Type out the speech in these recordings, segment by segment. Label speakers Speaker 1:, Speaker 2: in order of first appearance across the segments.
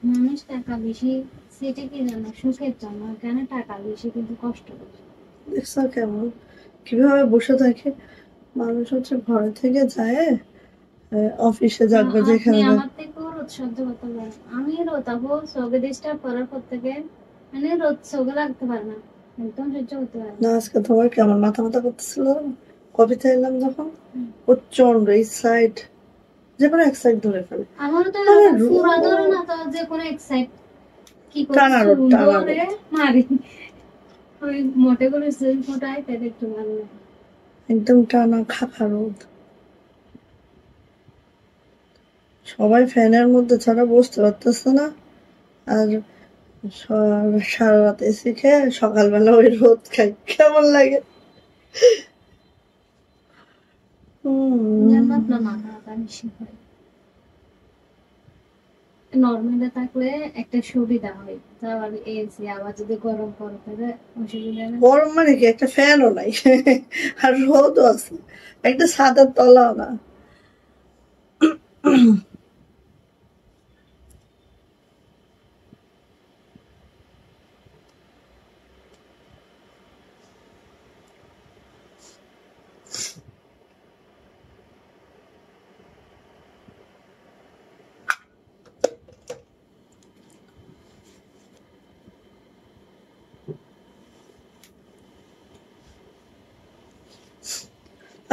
Speaker 1: মানুষ টাকা বেশি, সেটা কি জানো, সুখের জন্য, কেন টাকা বেশি কিন্তু কষ্ট বেশি।
Speaker 2: দেখছো কেমন কিভাবে বসে থাকে মানুষ, হচ্ছে ঘরে থেকে যায় অফিসে যাক বা
Speaker 1: আপনি
Speaker 2: যেখানে যাক।
Speaker 1: আমার থেকেও রোদ সহ্য করতে পারেন, আমি রোদ আপু চোখে ডিস্টার্ব করার পর থেকে মানে রোদ চোখে লাগতে পারে না, একদম সহ্য করতে পারে না।
Speaker 2: না আজকে তোমার কেমন মাথা মাথা করতেছিল কবিতা এলাম যখন, প্রচন্ড এই সাইড যে কোনো এক সাইড ধরে ফেলে।
Speaker 1: আমারও তো
Speaker 2: মানে
Speaker 1: এরকম পুরা ধরে না তো, যে কোনো এক সাইড কি করি
Speaker 2: টানা রোদ
Speaker 1: চুল
Speaker 2: টানা
Speaker 1: ধরে
Speaker 2: রোদ।
Speaker 1: মারি, ওই মোটে করে চুল ফোটাই তাদের একটু ভালো লাগে।
Speaker 2: একদম টানা খাখা রোদ। সবাই ফ্যানের মধ্যে ছাড়া বসতে পারতেছে না। আর সারা রাত এসি খেয়ে সকালবেলা ওই রোদ খাই, কেমন লাগে।
Speaker 1: জন্য আপনার মাথা ব্যথা বেশি হয়। নর্মালে থাকলে একটা সুবিধা হয়, আবার এসি আবার যদি গরম করে তাহলে অসুবিধা নেই।
Speaker 2: গরম মানে কি, একটা ফ্যানও নাই আর রোদও আছে, একটা ছাদের তলাও না।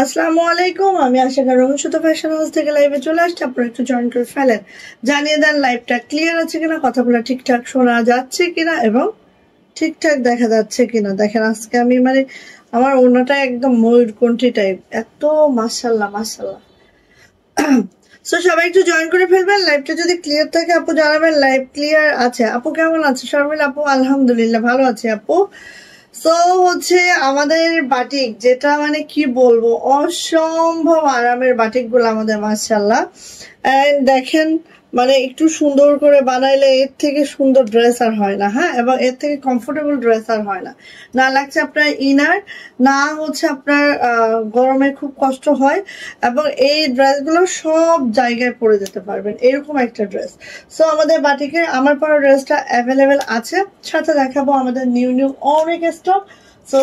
Speaker 2: আসসালামু আলাইকুম, আমি আশা করি রংসুতো ফ্যাশন হাউস থেকে লাইভে চলে আসছি। আপনারা একটু জয়েন করে ফেলেন, জানিয়ে দেন লাইভটা ক্লিয়ার আছে কিনা, কথাগুলো ঠিকঠাক শোনা যাচ্ছে কিনা এবং ঠিকঠাক দেখা যাচ্ছে কিনা। দেখেন আজকে আমি মানে আমার ওড়নাটা একদম ময়ূরকণ্ঠী টাইপ, এত মাশাল্লাহ মাশাল্লাহ। সো সবাই একটু জয়েন করে ফেলবেন, লাইভটা যদি ক্লিয়ার থাকে আপু জানাবেন লাইভ ক্লিয়ার আছে। আপু কেমন আছে? শর্মিল আপু আলহামদুলিল্লাহ ভালো আছে আপু। সো হচ্ছে আমাদের বাটিক, যেটা মানে কি বলবো, অসম্ভব আরামের বাটিক গুলো আমাদের মাশাআল্লাহ। এন্ড দেখেন মানে একটু সুন্দর করে বানাইলে এর থেকে সুন্দর ড্রেস আর হয় না। হ্যাঁ, এবং এর থেকে কমফোর্টেবল ড্রেস আর হয় না। না লাগছে আপনার ইনার, না হচ্ছে আপনার গরমে খুব কষ্ট হয়, এবং এই ড্রেসগুলো সব জায়গায় পরে যেতে পারবেন, এরকম একটা ড্রেস। সো আমাদের বাটিকের আমার পরা ড্রেসটা অ্যাভেলেবেল আছে, সাথে দেখাবো আমাদের নিউ নিউ অনেক স্টক। সো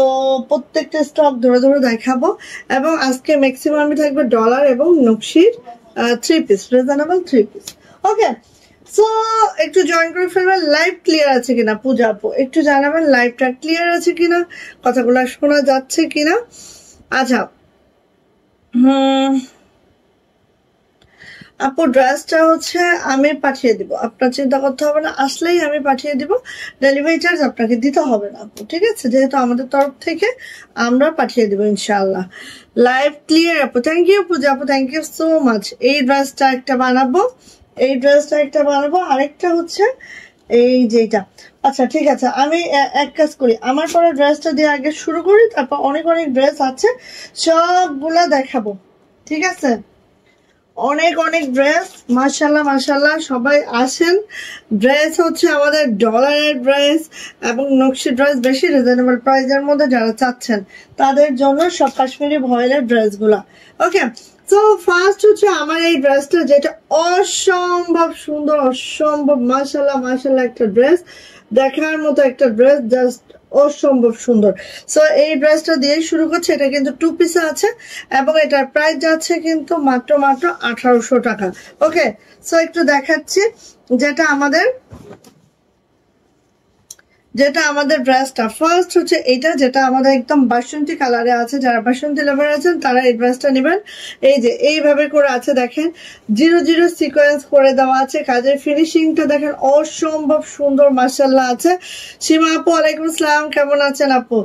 Speaker 2: প্রত্যেকটা স্টক ধরে ধরে দেখাবো, এবং আজকে ম্যাক্সিমামই থাকবে ডলার এবং নকশির three piece, reasonable three piece. Okay, so একটু জয়েন করে ফেলবেন। লাইভ ক্লিয়ার আছে কিনা পূজা আপু একটু জানাবেন, লাইভটা ক্লিয়ার আছে কিনা, কথাগুলো শোনা যাচ্ছে কিনা। আচ্ছা, আপু ড্রেসটা হচ্ছে আমি পাঠিয়ে দিব, আপনার চিন্তা করতে হবে না, আসলেই আমি পাঠিয়ে দিব। ডেলিভারি চার্জ আপনাকে দিতে হবে না আপু, ঠিক আছে, যেহেতু আমাদের তরফ থেকে আমরা পাঠিয়ে দিব ইনশাআল্লাহ। লাইভ ক্লিয়ার আপু, থ্যাংক ইউ পূজা আপু, থ্যাংক ইউ সো মাচ। এই ড্রেসটা একটা বানাবো, এই ড্রেসটা একটা বানাবো, আরেকটা হচ্ছে এই যেটা। আচ্ছা ঠিক আছে, আমি এক কাজ করি, আমার পরা ড্রেসটা দিয়ে আগে শুরু করি, তারপর অনেক অনেক ড্রেস আছে সবগুলা দেখাবো, ঠিক আছে। অনেক অনেক ড্রেস, মাশাল্লাহ মাশাল্লাহ, সবাই আসেন। ড্রেস হচ্ছে আমাদের ডলারের ড্রেস এবং নকশি ড্রেস, বেশি রিজনেবল প্রাইসের মধ্যে যারা চাচ্ছেন তাদের জন্য সব কাশ্মীরি ভয়েলের ড্রেসগুলা। ওকে, তো ফার্স্ট হচ্ছে আমার এই ড্রেসটা, যেটা অসম্ভব সুন্দর, অসম্ভব মাশাল্লাহ মাশাল্লাহ একটা ড্রেস, দেখার মতো একটা ড্রেস, জাস্ট অসম্ভব সুন্দর। সো এই ড্রেসটা দিয়ে শুরু করছে, এটা কিন্তু টু পিসে আছে এবং এটার প্রাইস যাচ্ছে কিন্তু মাত্র মাত্র 1800 টাকা। ওকে, সো একটু দেখাচ্ছি যেটা আমাদের ড্রেসটা ফার্স্ট হচ্ছে এটা, যেটা আমাদের একদম বাসন্তী কালারে আছে। যারা বাসন্তী লাভার আছেন তারা এই ড্রেসটা নেবেন। এই যে এইভাবে করে আছে, দেখেন জিরো জিরো সিকোয়েন্স করে দেওয়া আছে, কাজের ফিনিশিংটা দেখেন অসম্ভব সুন্দর মাশাল্লাহ আছে। সীমা আপু ওয়ালাইকুম আসসালাম, কেমন আছেন আপু?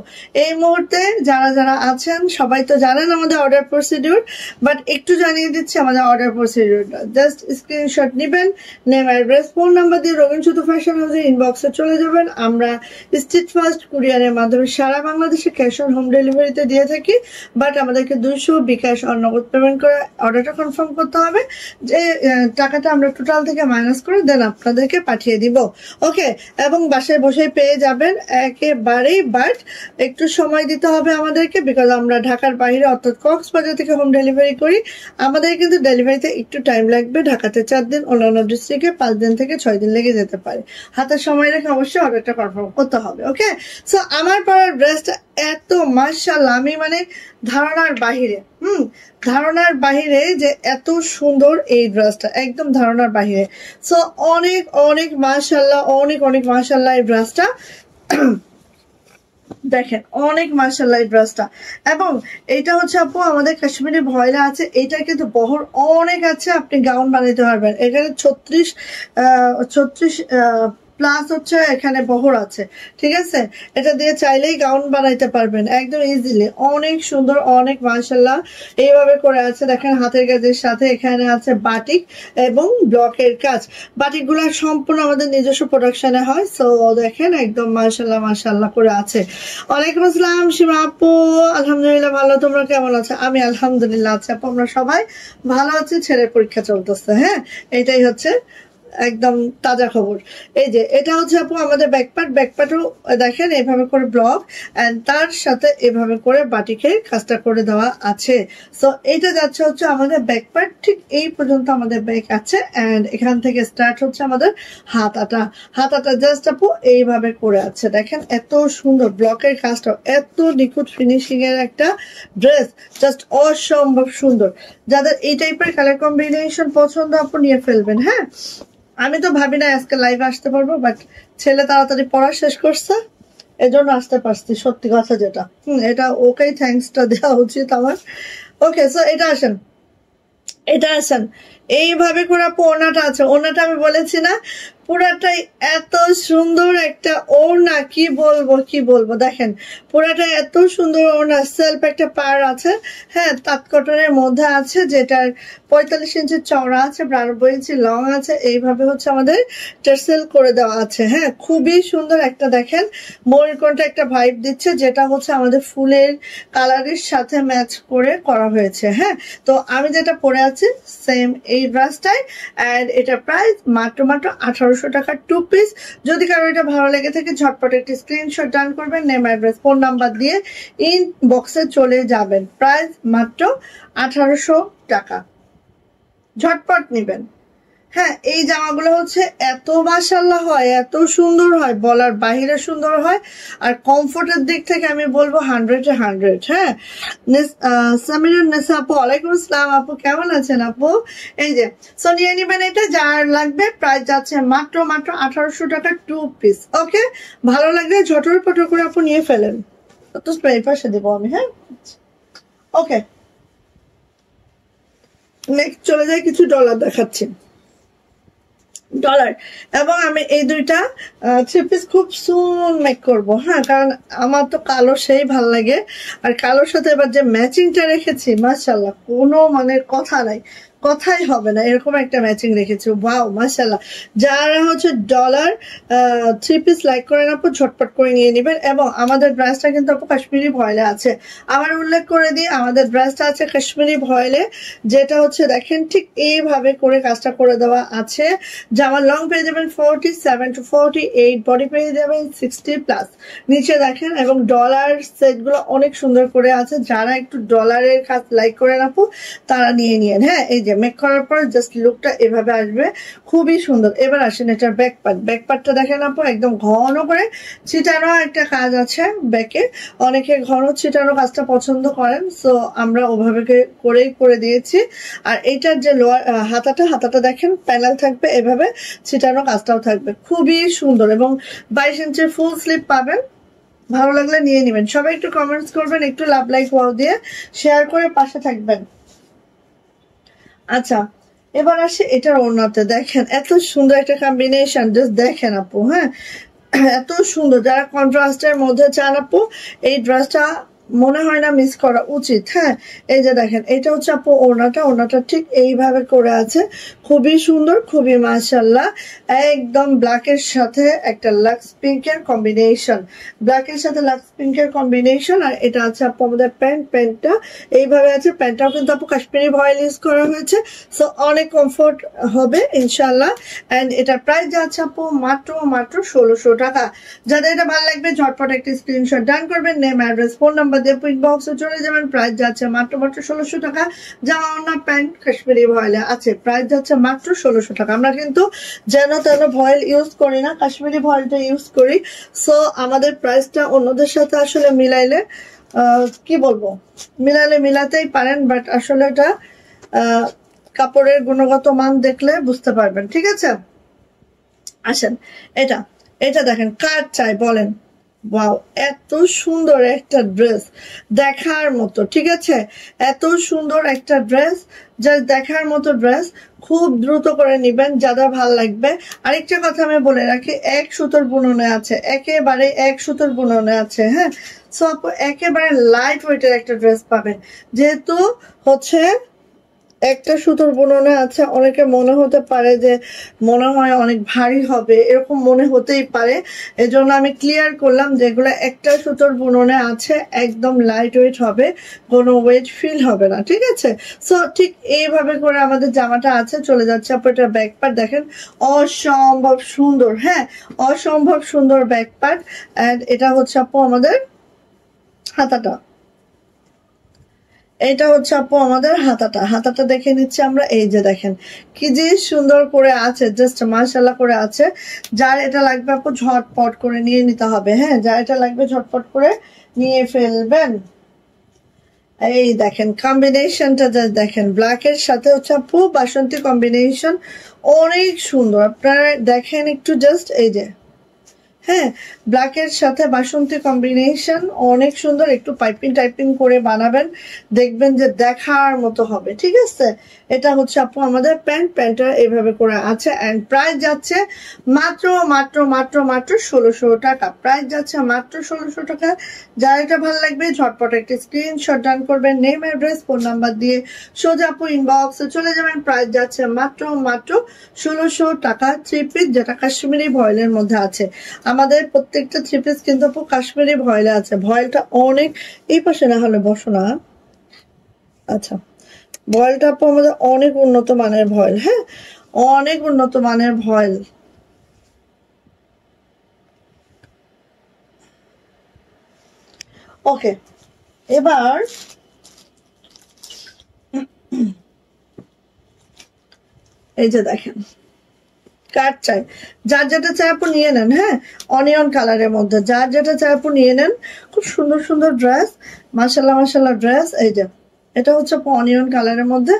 Speaker 2: এই মুহূর্তে যারা যারা আছেন সবাই তো জানেন আমাদের অর্ডার প্রসিডিউর, বাট একটু জানিয়ে দিচ্ছি আমাদের অর্ডার প্রসিডিউরটা। জাস্ট স্ক্রিনশট নেবেন, নেম অ্যাড্রেস ফোন নাম্বার দিয়ে রবীন্দ্র ফ্যাশন হাউসের ইনবক্সে চলে যাবেন, আমরা স্ট্রিট ফাস্ট কুরিয়ারের মাধ্যমে সারা বাংলাদেশে ক্যাশ অন হোম ডেলিভারিতে দিয়ে থাকি। বাট আমাদেরকে 200 বিকাশ আর নগদ পেমেন্ট করে অর্ডারটা কনফার্ম করতে হবে, যে টাকাটা আমরা টোটাল থেকে মাইনাস করে দেন আপনাদেরকে পাঠিয়ে দিব। ওকে, এবং বাসায় বসে পেয়ে যাবেন একেবারেই। বাট একটু সময় দিতে হবে আমাদেরকে, বিকজ আমরা ঢাকার বাইরে অর্থাৎ কক্সবাজার থেকে হোম ডেলিভারি করি। আমাদের কিন্তু ডেলিভারিতে একটু টাইম লাগবে। ঢাকাতে 4 দিন, অন্যান্য ডিস্ট্রিক্টে 5 দিন থেকে 6 দিন লেগে যেতে পারে। হাতে সময় রেখে অবশ্যই অর্ডারটা কনফার্ম করতে হবে। ওকে, সো আমার পরার ড্রেসটা এত মাশাআল্লাহ, আমি মানে ধারণার বাহিরে, ধারণার বাহিরে যে এত সুন্দর এই ড্রেসটা, একদম ধারণার বাহিরে। সো অনেক অনেক মাশাআল্লাহ, অনেক অনেক মাশাআল্লাহ এই ড্রেসটা। দেখেন অনেক মাশাআল্লাহ এই ড্রেসটা। এবং এটা হচ্ছে আপু আমাদের কাশ্মীরি ভয়লা আছে, এটা কিন্তু বহর অনেক আছে, আপনি গাউন বানাইতে পারবেন। এখানে 36 প্লাস হচ্ছে এখানে বহর আছে, ঠিক আছে। এটা দিয়ে চাইলেই গাউন বানাইতে পারবেন একদম ইজিলি। অনেক সুন্দর, অনেক মাশাআল্লাহ এইভাবে করে আছে। দেখেন হাতের কাজের সাথে এখানে আছে বাটিক এবং ব্লকের কাজ। বাটিকগুলো সম্পূর্ণ আমাদের নিজস্ব প্রোডাকশনে হয়। সো দেখেন একদম মাশাআল্লাহ মাশাআল্লাহ করে আছে। ওয়ালাইকুম আসসালাম সীমা আপু, আলহামদুলিল্লাহ ভালো, তোমরা কেমন আছো? আমি আলহামদুলিল্লাহ আছি আপু, আমরা সবাই ভালো আছি। ছেলের পরীক্ষা চলতেছে, হ্যাঁ এটাই হচ্ছে একদম তাজা খবর। এই যে এটা হচ্ছে আপু আমাদের ব্যাকপার্ট, ব্যাকপার্টও দেখেন এইভাবে করে ব্লক এন্ড তার সাথে এভাবে করে বাটিকের কাজটা করে দেওয়া আছে। সো এটা যাচ্ছে হচ্ছে আমাদের ব্যাকপার্ট, ঠিক এই পর্যন্ত আমাদের ব্যাক আছে। এন্ড এখান থেকে স্টার্ট হচ্ছে আমাদের হাতাটা, হাতাটা জাস্ট আপু এইভাবে করে আছে। দেখেন এত সুন্দর ব্লকের কাজটা, এত নিখুঁত ফিনিশিং এর একটা ড্রেস, জাস্ট অসম্ভব সুন্দর। যাদের এই টাইপের কালার কম্বিনেশন পছন্দ আপু নিয়ে ফেলবেন। হ্যাঁ, আমি তো ভাবি না আজকে লাইভে আসতে পারবো, বাট ছেলে তাড়াতাড়ি পড়া শেষ করছে, এজন্য আসতে পারছি। সত্যি কথা যেটা, এটা ওকেই থ্যাঙ্কসটা দেওয়া উচিত আমার। ওকে, সো এটা আসেন, এটা আসেন এইভাবে করে আপু ওড়নাটা আছে। ওড়নাটা আমি বলেছি না পুরাটাই এত সুন্দর একটা ওড়না, কি বলবো কি বলবো। দেখেন পুরাটা এত সুন্দর ওড়না, সেলফ একটা পার আছে, হ্যাঁ তাঁত কটনের মধ্যে আছে, যেটার 45 ইঞ্চি চওড়া আছে, 92 ইঞ্চি লং আছে। এইভাবে হচ্ছে আমাদের টার্সেল করে দেওয়া আছে। হ্যাঁ খুবই সুন্দর একটা, দেখেন ময়ূরকণ্ঠে একটা ভাইব দিচ্ছে, যেটা হচ্ছে আমাদের ফুলের কালারের সাথে ম্যাচ করে করা হয়েছে। হ্যাঁ, তো আমি যেটা পরে আছি সেম এই ড্রেসটাই, এন্ড এটা প্রাইস মাত্র 1800 টাকা 2 পিস। যদি কারো এটা ভালো লেগে থাকে ঝটপট একটি স্ক্রিনশট ডান করবেন, নেম অ্যাড্রেস ফোন নাম্বার দিয়ে ইনবক্সে চলে যাবেন। প্রাইস মাত্র 1800 টাকা, ঝটপট নিবেন। হ্যাঁ এই জামাগুলো হচ্ছে এত মাশাআল্লাহ হয়, এত সুন্দর হয়, বলার বাহিরে সুন্দর হয়। আর কমফোর্টের দিক থেকে আমি বলবো 100-এ 100। হ্যাঁ, সামিরুন নেসা আপু, ওয়ালাইকুম আসসালাম আপু, কেমন আছেন আপু? এই যে সো নিয়ে নিবেন, এটা যার লাগবে। প্রাইস যাচ্ছে মাত্র 1800 টাকা 2 পিস। ওকে, ভালো লাগলে ঝটর পটর করে আপু নিয়ে ফেলেন। তো স্প্রে পাশে দেবো আমি। হ্যাঁ ওকে, নেক্সট চলে যায়, কিছু ডলার দেখাচ্ছি। ডলার এবং আমি এই দুইটা 3 পিস খুব সুন মেক করবো। হ্যাঁ, কারণ আমার তো কালো সেই ভাল লাগে, আর কালোর সাথে এবার যে ম্যাচিংটা রেখেছি মাশাআল্লাহ কোনো মানে কথা নাই, কথাই হবে না, এরকম একটা ম্যাচিং রেখেছি। ওয়াও মাশাআল্লাহ। যারা হচ্ছে ডলার 3 পিস লাইক করেন আপু ঝটপট করে নিয়ে নেবেন। এবং আমাদের ড্রেসটা কিন্তু আপু কাশ্মীরি ভয়েলে আছে। আমার উল্লেখ করে দিই, আমাদের ড্রেসটা আছে কাশ্মীরি ভয়েলে, যেটা হচ্ছে দেখেন ঠিক এইভাবে করে কাজটা করে দেওয়া আছে। জামার লং পেয়ে যাবেন 47 to 48, বডি পেয়ে যাবেন 60 প্লাস। নিচে দেখেন এবং ডলার সেটগুলো অনেক সুন্দর করে আছে। যারা একটু ডলারের কাজ লাইক করেন আপু তারা নিয়ে নিয়েন। হ্যাঁ, এই যে মেক করার পর জাস্ট লুকটা এভাবে আসবে, খুবই সুন্দর। এবার আসেন এটার ব্যাক পার্ট। ব্যাক পার্টটা দেখেন আপু একদম ঘন করে ছিটানো একটা কাজ আছে ব্যাকে। অনেকে ঘন ছিটানো কাজটা পছন্দ করেন, সো আমরা ওভাবে করেই করে দিয়েছি। আর এইটার যে লোয়ার হাতাটা দেখেন প্যানেল থাকবে, এভাবে ছিটানো কাজটাও থাকবে, খুবই সুন্দর। এবং 22 ইঞ্চির ফুল স্লিভ পাবেন। ভালো লাগলে নিয়ে নেবেন। সবাই একটু কমেন্টস করবেন, একটু লাভ লাইক ওয়াও দিয়ে শেয়ার করে পাশে থাকবেন। আচ্ছা, এবার আসি এটার ওড়নাতে। দেখেন এত সুন্দর একটা কম্বিনেশন, জাস্ট দেখেন আপু। হ্যাঁ এত সুন্দর, যারা কন্ট্রাস্টের মধ্যে চান আপু এই ড্রেসটা মনে হয় না মিস করা উচিত। হ্যাঁ, এই যে দেখেন এটা হচ্ছে আপু ওড়নাটা ঠিক এইভাবে করে আছে, খুবই সুন্দর, খুবই মাশাআল্লাহ। একদম ব্ল্যাকের সাথে একটা লাক্স পিঙ্কের কম্বিনেশন, ব্ল্যাকের সাথে লাক্স পিঙ্কের কম্বিনেশন। আর এটা আছে আপু আমাদের প্যান্টটা এইভাবে আছে। প্যান্টটাও কিন্তু আপু কাশ্মীরি ভয়েল ইউজ করা হয়েছে, সো অনেক কমফোর্ট হবে ইনশাল্লাহ। এন্ড এটার প্রাইস যাচ্ছে আপু মাত্র 1600 টাকা। যাদের এটা ভালো লাগবে ঝটপট একটা স্ক্রিনশট ডান করবেন, নেম অ্যাড্রেস ফোন নাম্বার দিয়ে ইনবক্সে চলে যাবেন। প্রাইস যাচ্ছে মাত্র 1600 টাকা। জামা ওড়না প্যান্ট কাশ্মীরি ভয়েলে আছে, প্রাইস যাচ্ছে মাত্র 1600 টাকা। আমরা কিন্তু যেন তেন ভয়েল ইউজ করি না, কাশ্মীরি ভয়েলটা ইউজ করি। সো আমাদের প্রাইসটা অন্যদের সাথে আসলে মিলাইলে কি বলবো, মিলাতেই পারেন, বাট আসলে এটা কাপড়ের গুণগত মান দেখলে বুঝতে পারবেন। ঠিক আছে, আসেন এটা দেখেন, কার চাই বলেন? ওয়াও, এত সুন্দর একটা ড্রেস, দেখার মতো। ঠিক আছে, এত সুন্দর একটা ড্রেস, যা দেখার মতো ড্রেস। খুব দ্রুত করে নিবেন যাদের ভাল লাগবে। আরেকটা কথা আমি বলে রাখি, এক সুতোর বুননে আছে, একেবারে এক সুতোর বুননে আছে। হ্যাঁ, সো আপু একেবারে লাইট ওয়েটের একটা ড্রেস পাবেন, যেহেতু হচ্ছে একটা সুতোর বুননে আছে। অনেকে মনে হতে পারে যে মনে হয় অনেক ভারী হবে, এরকম মনে হতেই পারে। এজন্য আমি ক্লিয়ার করলাম যেগুলো একটা সুতোর বুননে আছে একদম লাইট ওয়েট হবে, কোনো ওয়েট ফিল হবে না। ঠিক আছে, সো ঠিক এইভাবে করে আমাদের জামাটা আছে। চলে যাচ্ছে আপু এটা ব্যাক পার্ট, দেখেন অসম্ভব সুন্দর। হ্যাঁ, অসম্ভব সুন্দর ব্যাক পার্ট। এন্ড এটা হচ্ছে আপু আমাদের হাতাটা, এটা হচ্ছে আপু আমাদের হাতাটা দেখে নিচ্ছি আমরা। এই যে দেখেন কি যে সুন্দর করে আছে, জাস্ট মাশাআল্লাহ করে আছে। যার এটা লাগবে আপু ঝটপট করে নিয়ে নিতে হবে। হ্যাঁ, যার এটা লাগবে ঝটপট করে নিয়ে ফেলবেন। এই দেখেন কম্বিনেশনটা জাস্ট দেখেন, ব্ল্যাকের সাথে হচ্ছে আপু বাসন্তী কম্বিনেশন, অনেক সুন্দর। আপনারা দেখেন একটু জাস্ট, এই যে হ্যাঁ, ব্ল্যাকের সাথে বাসন্তী কম্বিনেশন অনেক সুন্দর। একটু টাইপিং করে বানাবেন, দেখবেন যে দেখার মতো হবে। ঠিক আছে, এটা হচ্ছে আপু আমাদের প্যান্টটা এইভাবে করে আছে। এন্ড প্রাইস যাচ্ছে মাত্র 1600 টাকা। প্রাইস যাচ্ছে মাত্র 1600 টাকা। যার এটা ভালো লাগবে ঝটপট একটা স্ক্রিনশট ডান করবেন, নেম অ্যাড্রেস ফোন নাম্বার দিয়ে সোজা আপু ইনবক্সে চলে যাবেন। প্রাইস যাচ্ছে মাত্র 1600 টাকা। থ্রি পিস যেটা কাশ্মীরি ভয়েলের মধ্যে আছে। আমাদের প্রত্যেকটা থ্রি পিস কিন্তু আপু কাশ্মীরি ভয়েলে আছে। ভয়েলটা অনেক, এই পাশে না হলে বসো না। আচ্ছা, ভয়েলটা আপু আমাদের অনেক উন্নত মানের ভয়েল। হ্যাঁ, অনেক উন্নত মানের ভয়েল। ওকে, এবার এই যে দেখেন কার চাই, যার যেটা চাই আপু নিয়ে নেন। হ্যাঁ, অনিয়ন কালারের মধ্যে যার যেটা চাই আপু নিয়ে নেন। খুব সুন্দর সুন্দর ড্রেস, মাশাআল্লাহ ড্রেস। এই যে এটা হচ্ছে অনিয়ন কালারের মধ্যে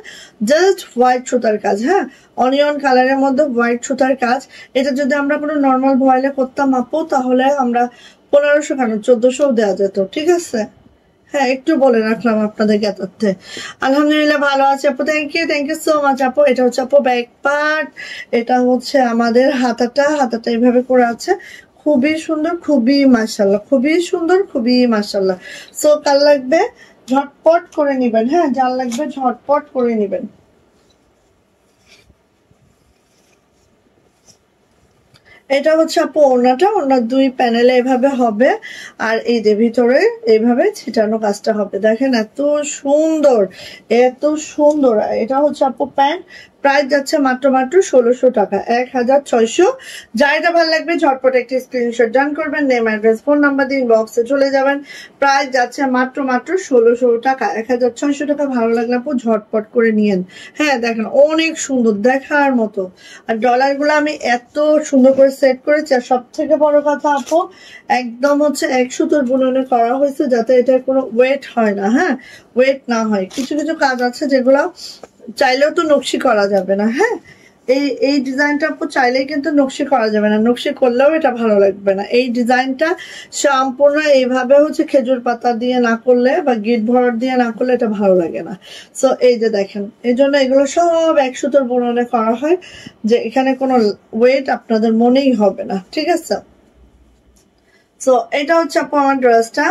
Speaker 2: জাস্ট হোয়াইট সুতার কাজ। হ্যাঁ, অনিয়ন কালারের মধ্যে হোয়াইট সুতার কাজ। এটা যদি আমরা কোনো নর্মাল ভয়েলে করতাম আপু, তাহলে আমরা 1500 কেন 1400 দেওয়া যেত। ঠিক আছে, হ্যাঁ, একটু বলে রাখলাম আপনাদের জ্ঞাতার্থে। আলহামদুলিল্লাহ ভালো আছে আপু, থ্যাংক ইউ সো মাচ আপু। এটা হচ্ছে আপু ব্যাক পার্ট, এটা হচ্ছে আমাদের হাতাটা এইভাবে করে আছে। খুবই সুন্দর, খুবই মাশাআল্লাহ, খুবই সুন্দর, খুবই মাশাআল্লাহ। সো কার লাগবে ঝটপট করে নিবেন। হ্যাঁ, যার লাগবে ঝটপট করে নিবেন। এটা হচ্ছে আপু ওড়নার দুই প্যানেলে এভাবে হবে। আর এই যে ভিতরে এইভাবে ছিটানো কাজটা হবে। দেখেন এত সুন্দর, এত সুন্দর। এটা হচ্ছে আপু প্যান্ট। প্রাইস যাচ্ছে মাত্র 1600 টাকা, 1600। যার এটা ভালো লাগবে ঝটপট একটি স্ক্রিনশট ডান করবেন, নেম অ্যাড্রেস ফোন নাম্বার দিয়ে ইনবক্সে চলে যাবেন। প্রাইস যাচ্ছে মাত্র 1600 টাকা, 1600 টাকা। ভালো লাগলে আপু ঝটপট করে নিয়েন। হ্যাঁ, দেখেন অনেক সুন্দর, দেখার মতো। আর ডলার গুলো আমি এত সুন্দর করে সেট করেছি। আর সব থেকে বড় কথা আপু, একদম হচ্ছে এক সুতোর বুননে করা হয়েছে, যাতে এটা কোনো ওয়েট হয় না। হ্যাঁ, ওয়েট না হয়। কিছু কিছু কাজ আছে যেগুলো চাইলেও তো নকশি করা যাবে না। হ্যাঁ, এই ডিজাইনটা আপু চাইলেই কিন্তু নকশি করা যাবে না, নকশি করলেও এটা ভালো লাগবে না। এই ডিজাইনটা সম্পূর্ণ এইভাবে হচ্ছে খেজুর পাতা দিয়ে না করলে বা গিট ভরাট দিয়ে না করলে এটা ভালো লাগে না। সো এই যে দেখেন, এই জন্য এগুলো সব এক সুতোর বুননে করা হয়, যে এখানে কোনো ওয়েট আপনাদের মনেই হবে না। ঠিক আছে, সো এটা হচ্ছে আপু আমার ড্রেসটা।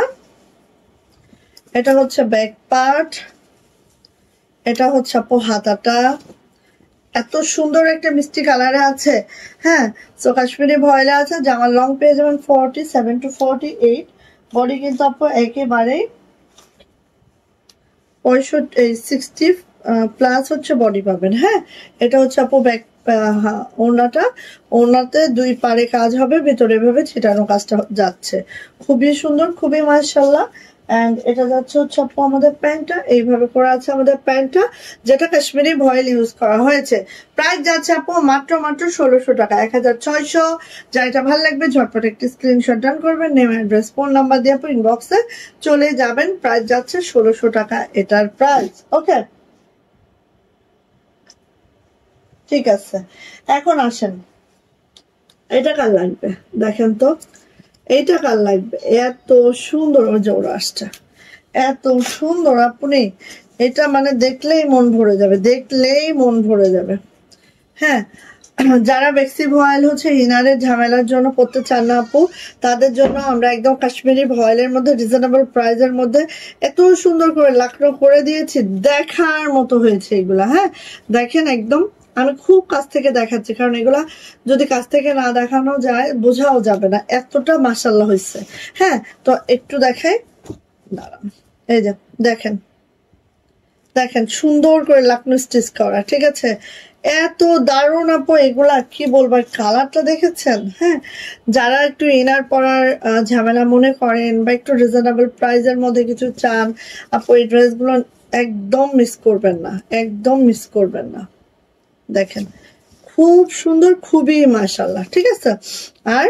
Speaker 2: এটা হচ্ছে ব্যাক পার্ট, এটা হচ্ছে আপু হাতাটা। এত সুন্দর একটা মিষ্টি কালারে আছে। হ্যাঁ, সো কাশ্মীরি ভয়েলে আছে। জামার লং পেয়ে যাবেন 47 to 48। বডি কিন্তু আপু একেবারে 60 প্লাস হচ্ছে বডি পাবেন। হ্যাঁ, এটা হচ্ছে আপু ব্যাক ওড়নাটা। ওড়নাতে দুই পারে কাজ হবে, ভেতরে এভাবে ছিটানো কাজটা যাচ্ছে, খুবই সুন্দর, খুবই মাশাআল্লাহ। এন্ড এটা যাচ্ছে হচ্ছে আপু আমাদের প্যান্টটা, এইভাবে করা আছে আমাদের প্যান্টটা, যেটা কাশ্মীরি ভয়েল ইউজ করা হয়েছে। প্রাইস যাচ্ছে আপু মাত্র 1600 টাকা, 1600। যা এটা ভালো লাগবে ঝটপট একটি স্ক্রিনশট ডান করবেন, নেম অ্যাড্রেস ফোন নাম্বার দিয়ে আপু ইনবক্সে চলে যাবেন। প্রাইস যাচ্ছে 1600 টাকা এটার প্রাইস। ওকে, ঠিক আছে। এখন আসেন, এটা কার লাগবে দেখেন তো, এইটা কার লাগবে? এত সুন্দর জোড়াসটা, এত সুন্দর আপনি, এটা মানে দেখলেই মন ভরে যাবে, দেখলেই মন ভরে যাবে। হ্যাঁ, যারা বেক্সি ভয়েল হচ্ছে ইনারের ঝামেলার জন্য পড়তে চান না আপু, তাদের জন্য আমরা একদম কাশ্মীরি ভয়েলের মধ্যে রিজনেবল প্রাইসের মধ্যে এত সুন্দর করে লাকড়ো করে দিয়েছি, দেখার মতো হয়েছে এগুলা। হ্যাঁ, দেখেন একদম আমি খুব কাছ থেকে দেখাচ্ছি, কারণ এগুলা যদি কাছ থেকে না দেখানো যায় বোঝাও যাবে না, এতটা মাশাআল্লাহ হয়েছে। হ্যাঁ, তো একটু দেখাই, দাঁড়ান, এই যে দেখেন, দেখেন সুন্দর করে লাকনো স্টিচ করা, ঠিক আছে? এত দারুণ আপু এগুলা, কি বলবো, কালারটা দেখেছেন? হ্যাঁ, যারা একটু ইনার পরার ঝামেলা মনে করেন বা একটু রিজনেবল প্রাইসের মধ্যে কিছু চান আপু, এই ড্রেসগুলো একদম মিস করবেন না, একদম মিস করবেন না। দেখেন খুব সুন্দর, খুবই মাশাআল্লাহ, ঠিক আছে? আর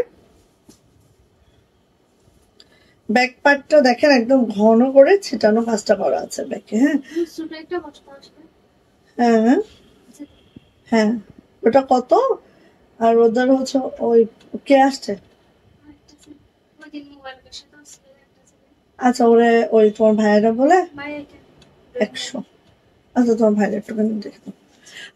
Speaker 2: ব্যাক পার্টটা দেখেন একদম ঘন করে ছিটানো কাজটা করা আছে ব্যাকে। হ্যাঁ হ্যাঁ হ্যাঁ, ওটা কত? আর ওদের হচ্ছে ওই কে আসছে? আচ্ছা, ওরে ওই তোমার ভাইয়েরা বলে 100। আচ্ছা, তোমার ভাইয়ের একটুখানি দেখো।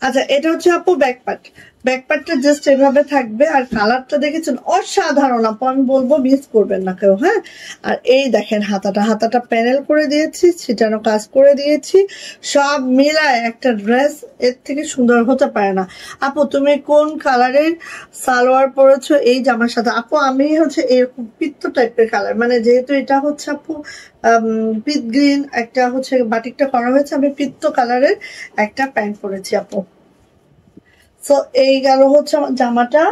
Speaker 2: আচ্ছা, এটা হচ্ছে আপু ব্যাক পার্ট। ব্যাক পার্টটা জাস্ট এভাবে থাকবে, আর কালারটা দেখেছেন অসাধারণ আপু, আমি বলবো মিস করবেন না কেউ। হ্যাঁ, আর এই দেখেন হাতাটা, হাতাটা প্যানেল করে দিয়েছি, ছিটানো কাজ করে দিয়েছি, সব মিলায় একটা ড্রেস এর থেকে সুন্দর হতে পারে না। আপু তুমি কোন কালারের সালোয়ার পরেছো এই জামার সাথে? আপু আমি হচ্ছে এরকম পিত্ত টাইপের কালার, মানে যেহেতু এটা হচ্ছে আপু পিত গ্রিন, একটা হচ্ছে বাটিকটা করা হয়েছে, আমি পিত্ত কালারের একটা প্যান্ট পরেছি আপু। সো এই গেল হচ্ছে আমার জামাটা।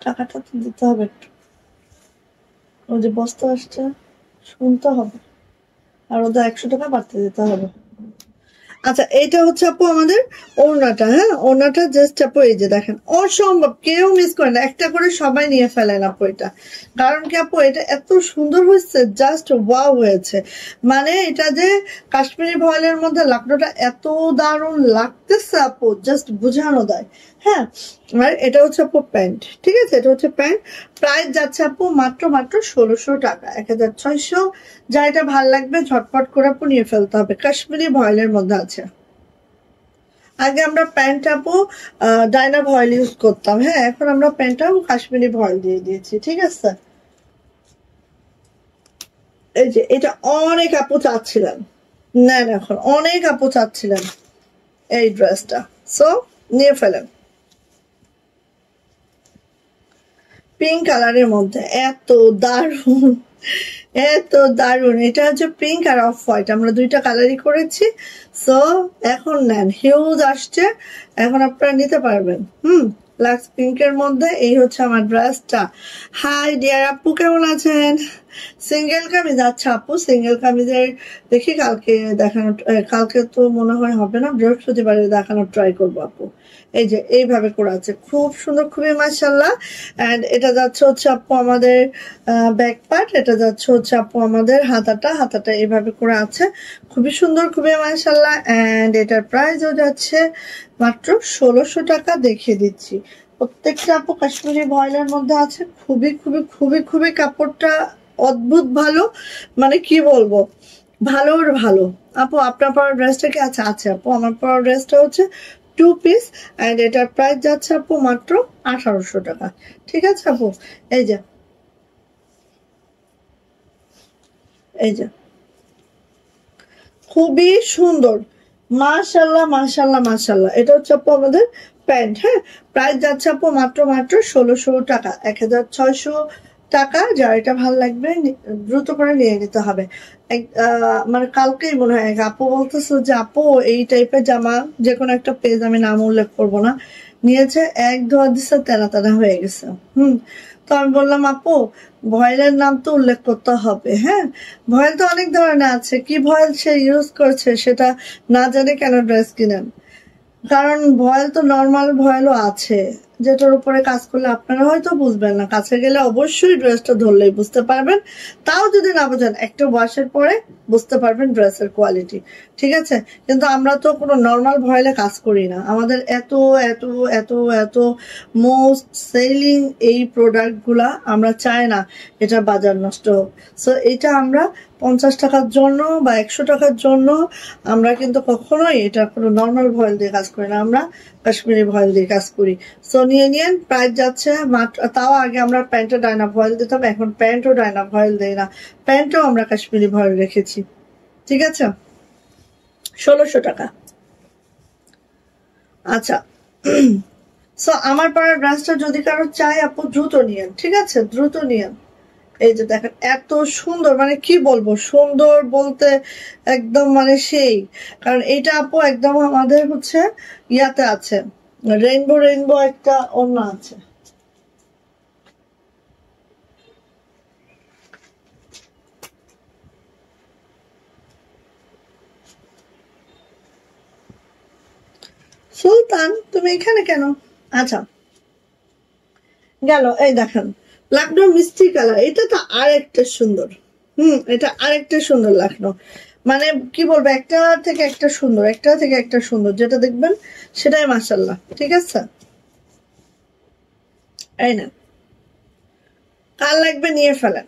Speaker 2: টাকাটা তো দিতে হবে একটু, ওই যে বস্তা আসছে শুনতে হবে, আর ওদের 100 টাকা বাড়তে দিতে হবে। আচ্ছা, এইটা হচ্ছে আপু আমাদের ওড়নাটা। হ্যাঁ, ওড়নাটা জাস্ট আপু এই যে দেখেন, অসম্ভব, কেউ মিস করে না, একটা করে সবাই নিয়ে ফেলেন আপু এটা। কারণ কি আপু এটা এত সুন্দর হয়েছে, জাস্ট ওয়াও হয়েছে। মানে এটা যে কাশ্মীরি ভয়েলের মধ্যে লাকড়োটা এত দারুণ লাগতেছে আপু, জাস্ট বুঝানো দেয়। হ্যাঁ, আর এটা হচ্ছে আপু প্যান্ট, ঠিক আছে? এটা হচ্ছে প্যান্ট। প্রাইস যাচ্ছে আপু মাত্র 1600 টাকা, 1600। যা এটা ভাল লাগবে ঝটপট করে আপু নিয়ে ফেলতে হবে, কাশ্মীরি ভয়েলের মধ্যে আছে। আগে আমরা প্যান্ট আপু ডাইনা ভয়েল ইউজ করতাম। হ্যাঁ, এখন আমরা প্যান্টটা কাশ্মীরি ভয়েল দিয়ে দিয়েছি, ঠিক আছে? এই যে এটা অনেক আপু চাচ্ছিলেন, নেন, এখন অনেক আপু চাচ্ছিলেন এই ড্রেসটা, সো নিয়ে ফেলেন। পিঙ্ক কালারের মধ্যে এত দারুণ, এত দারুণ। এটা হচ্ছে পিঙ্ক আর অফ হোয়াইট, আমরা দুইটা কালারই করেছি। সো এখন নেন, হিউজ আসছে, এখন আপনারা নিতে পারবেন। লাক্স পিঙ্কের মধ্যে এই হচ্ছে আমার ড্রেসটা। হাই ডিয়ার আপু, কেমন আছেন? সিঙ্গেল কামিজ, আচ্ছা আপু সিঙ্গেল কামিজের দেখি কালকে দেখানো, কালকে তো মনে হয় হবে না, বৃহস্পতিবারে দেখানোর ট্রাই করবো আপু। এই যে এইভাবে করে আছে, খুব সুন্দর, খুবই মাশাআল্লাহ। এন্ড এটা যাচ্ছে হচ্ছে আপু আমাদের ব্যাক পার্ট, এটা যাচ্ছে হচ্ছে আপু আমাদের হাতাটা, হাতাটা এইভাবে করে আছে, খুবই সুন্দর, খুবই মাশাআল্লাহ। এন্ড এটার প্রাইসও যাচ্ছে মাত্র 1600 টাকা। দেখিয়ে দিচ্ছি, প্রত্যেকটা আপু কাশ্মীরি ভয়েলের মধ্যে আছে, খুবই খুবই খুবই খুবই কাপড়টা অদ্ভুত ভালো, মানে কি বলবো, ভালোর ভালো। আপু আপনার পরা ড্রেসটা কি? আচ্ছা আছে আপু, আমার পরা ড্রেসটা হচ্ছে 2 পিস এন্ড এটার প্রাইস যাচ্ছে আপু মাত্র 1800 টাকা। ঠিক আছে আপু, এই যে এই যে খুবই সুন্দর, মাশাআল্লাহ মাশাআল্লাহ মাশাআল্লাহ। এটা হচ্ছে আপু আমাদের প্যান্ট। হ্যাঁ, প্রাইস যাচ্ছে আপু মাত্র 1600 টাকা, 1600 টাকা। যার এটা ভালো লাগবে দ্রুত করে নিয়ে নিতে হবে। মানে কালকেই মনে হয় আপু বলতেছে যে আপু এই টাইপের জামা যে কোনো একটা পেজ, আমি নাম উল্লেখ করবো না, নিয়েছে, এক ধোয়া দিচ্ছে, তেনা তেনা হয়ে গেছে। তো আমি বললাম আপু ভয়েলের নাম তো উল্লেখ করতে হবে। হ্যাঁ, ভয়েল তো অনেক ধরনের আছে, কি ভয়েল সে ইউজ করছে সেটা না জানে কেন ড্রেস কিনেন? কারণ ভয়েল তো নর্মাল ভয়েলও আছে, যেটার উপরে কাজ করলে আপনারা হয়তো বুঝবেন না, কাছে গেলে অবশ্যই ড্রেসটা ধরলেই বুঝতে পারবেন। তাও যদি না বোঝেন একটা ওয়াশের পরে বুঝতে পারবেন ড্রেসের কোয়ালিটি। ঠিক আছে, কিন্তু আমরা তো কোনো নর্মাল ভয়েলে কাজ করি না। আমাদের এত এত এত এত মোস্ট সেলিং এই প্রোডাক্টগুলা, আমরা চাই না এটা বাজার নষ্ট হোক। সো এটা আমরা 50 টাকার জন্য বা 100 টাকার জন্য আমরা কিন্তু কখনোই এটা কোনো নর্মাল ভয়েল দিয়ে কাজ করি না, আমরা কাশ্মীরি ভয়েল দিয়ে কাজ করি। সো নিয়ে নিয়েন, প্রাইস যাচ্ছে মাত্র, তাও আগে আমরা প্যান্টে ডায়না ভয়েল দিতাম, এখন প্যান্টও ডায়না ভয়েল দেই না, প্যান্টও আমরা কাশ্মীরি ভয়েল রেখেছি। ঠিক আছে, 1600 টাকা। আচ্ছা, সো আমার পরা ড্রেসটা যদি কারো চাই আপু দ্রুত নিয়েন। ঠিক আছে, দ্রুত নিয়েন। এই যে দেখেন এত সুন্দর, মানে কি বলবো, সুন্দর বলতে একদম মানে সেই। কারণ এটা আপু একদম আমাদের হচ্ছে ইয়াতে আছে, রেইনবো রেইনবো একটা ওড়না আছে। সুলতান তুমি এখানে কেন? আচ্ছা গেল। এই দেখেন লাকনো মিষ্টি কালার, এটা তো আরেকটা সুন্দর। এটা আরেকটা সুন্দর লাকনো, মানে কি বলবো, একটা থেকে একটা সুন্দর, একটা থেকে একটা সুন্দর, যেটা দেখবেন সেটাই মাশাআল্লাহ। ঠিক আছে, এই না, কার লাগবে নিয়ে ফেলেন।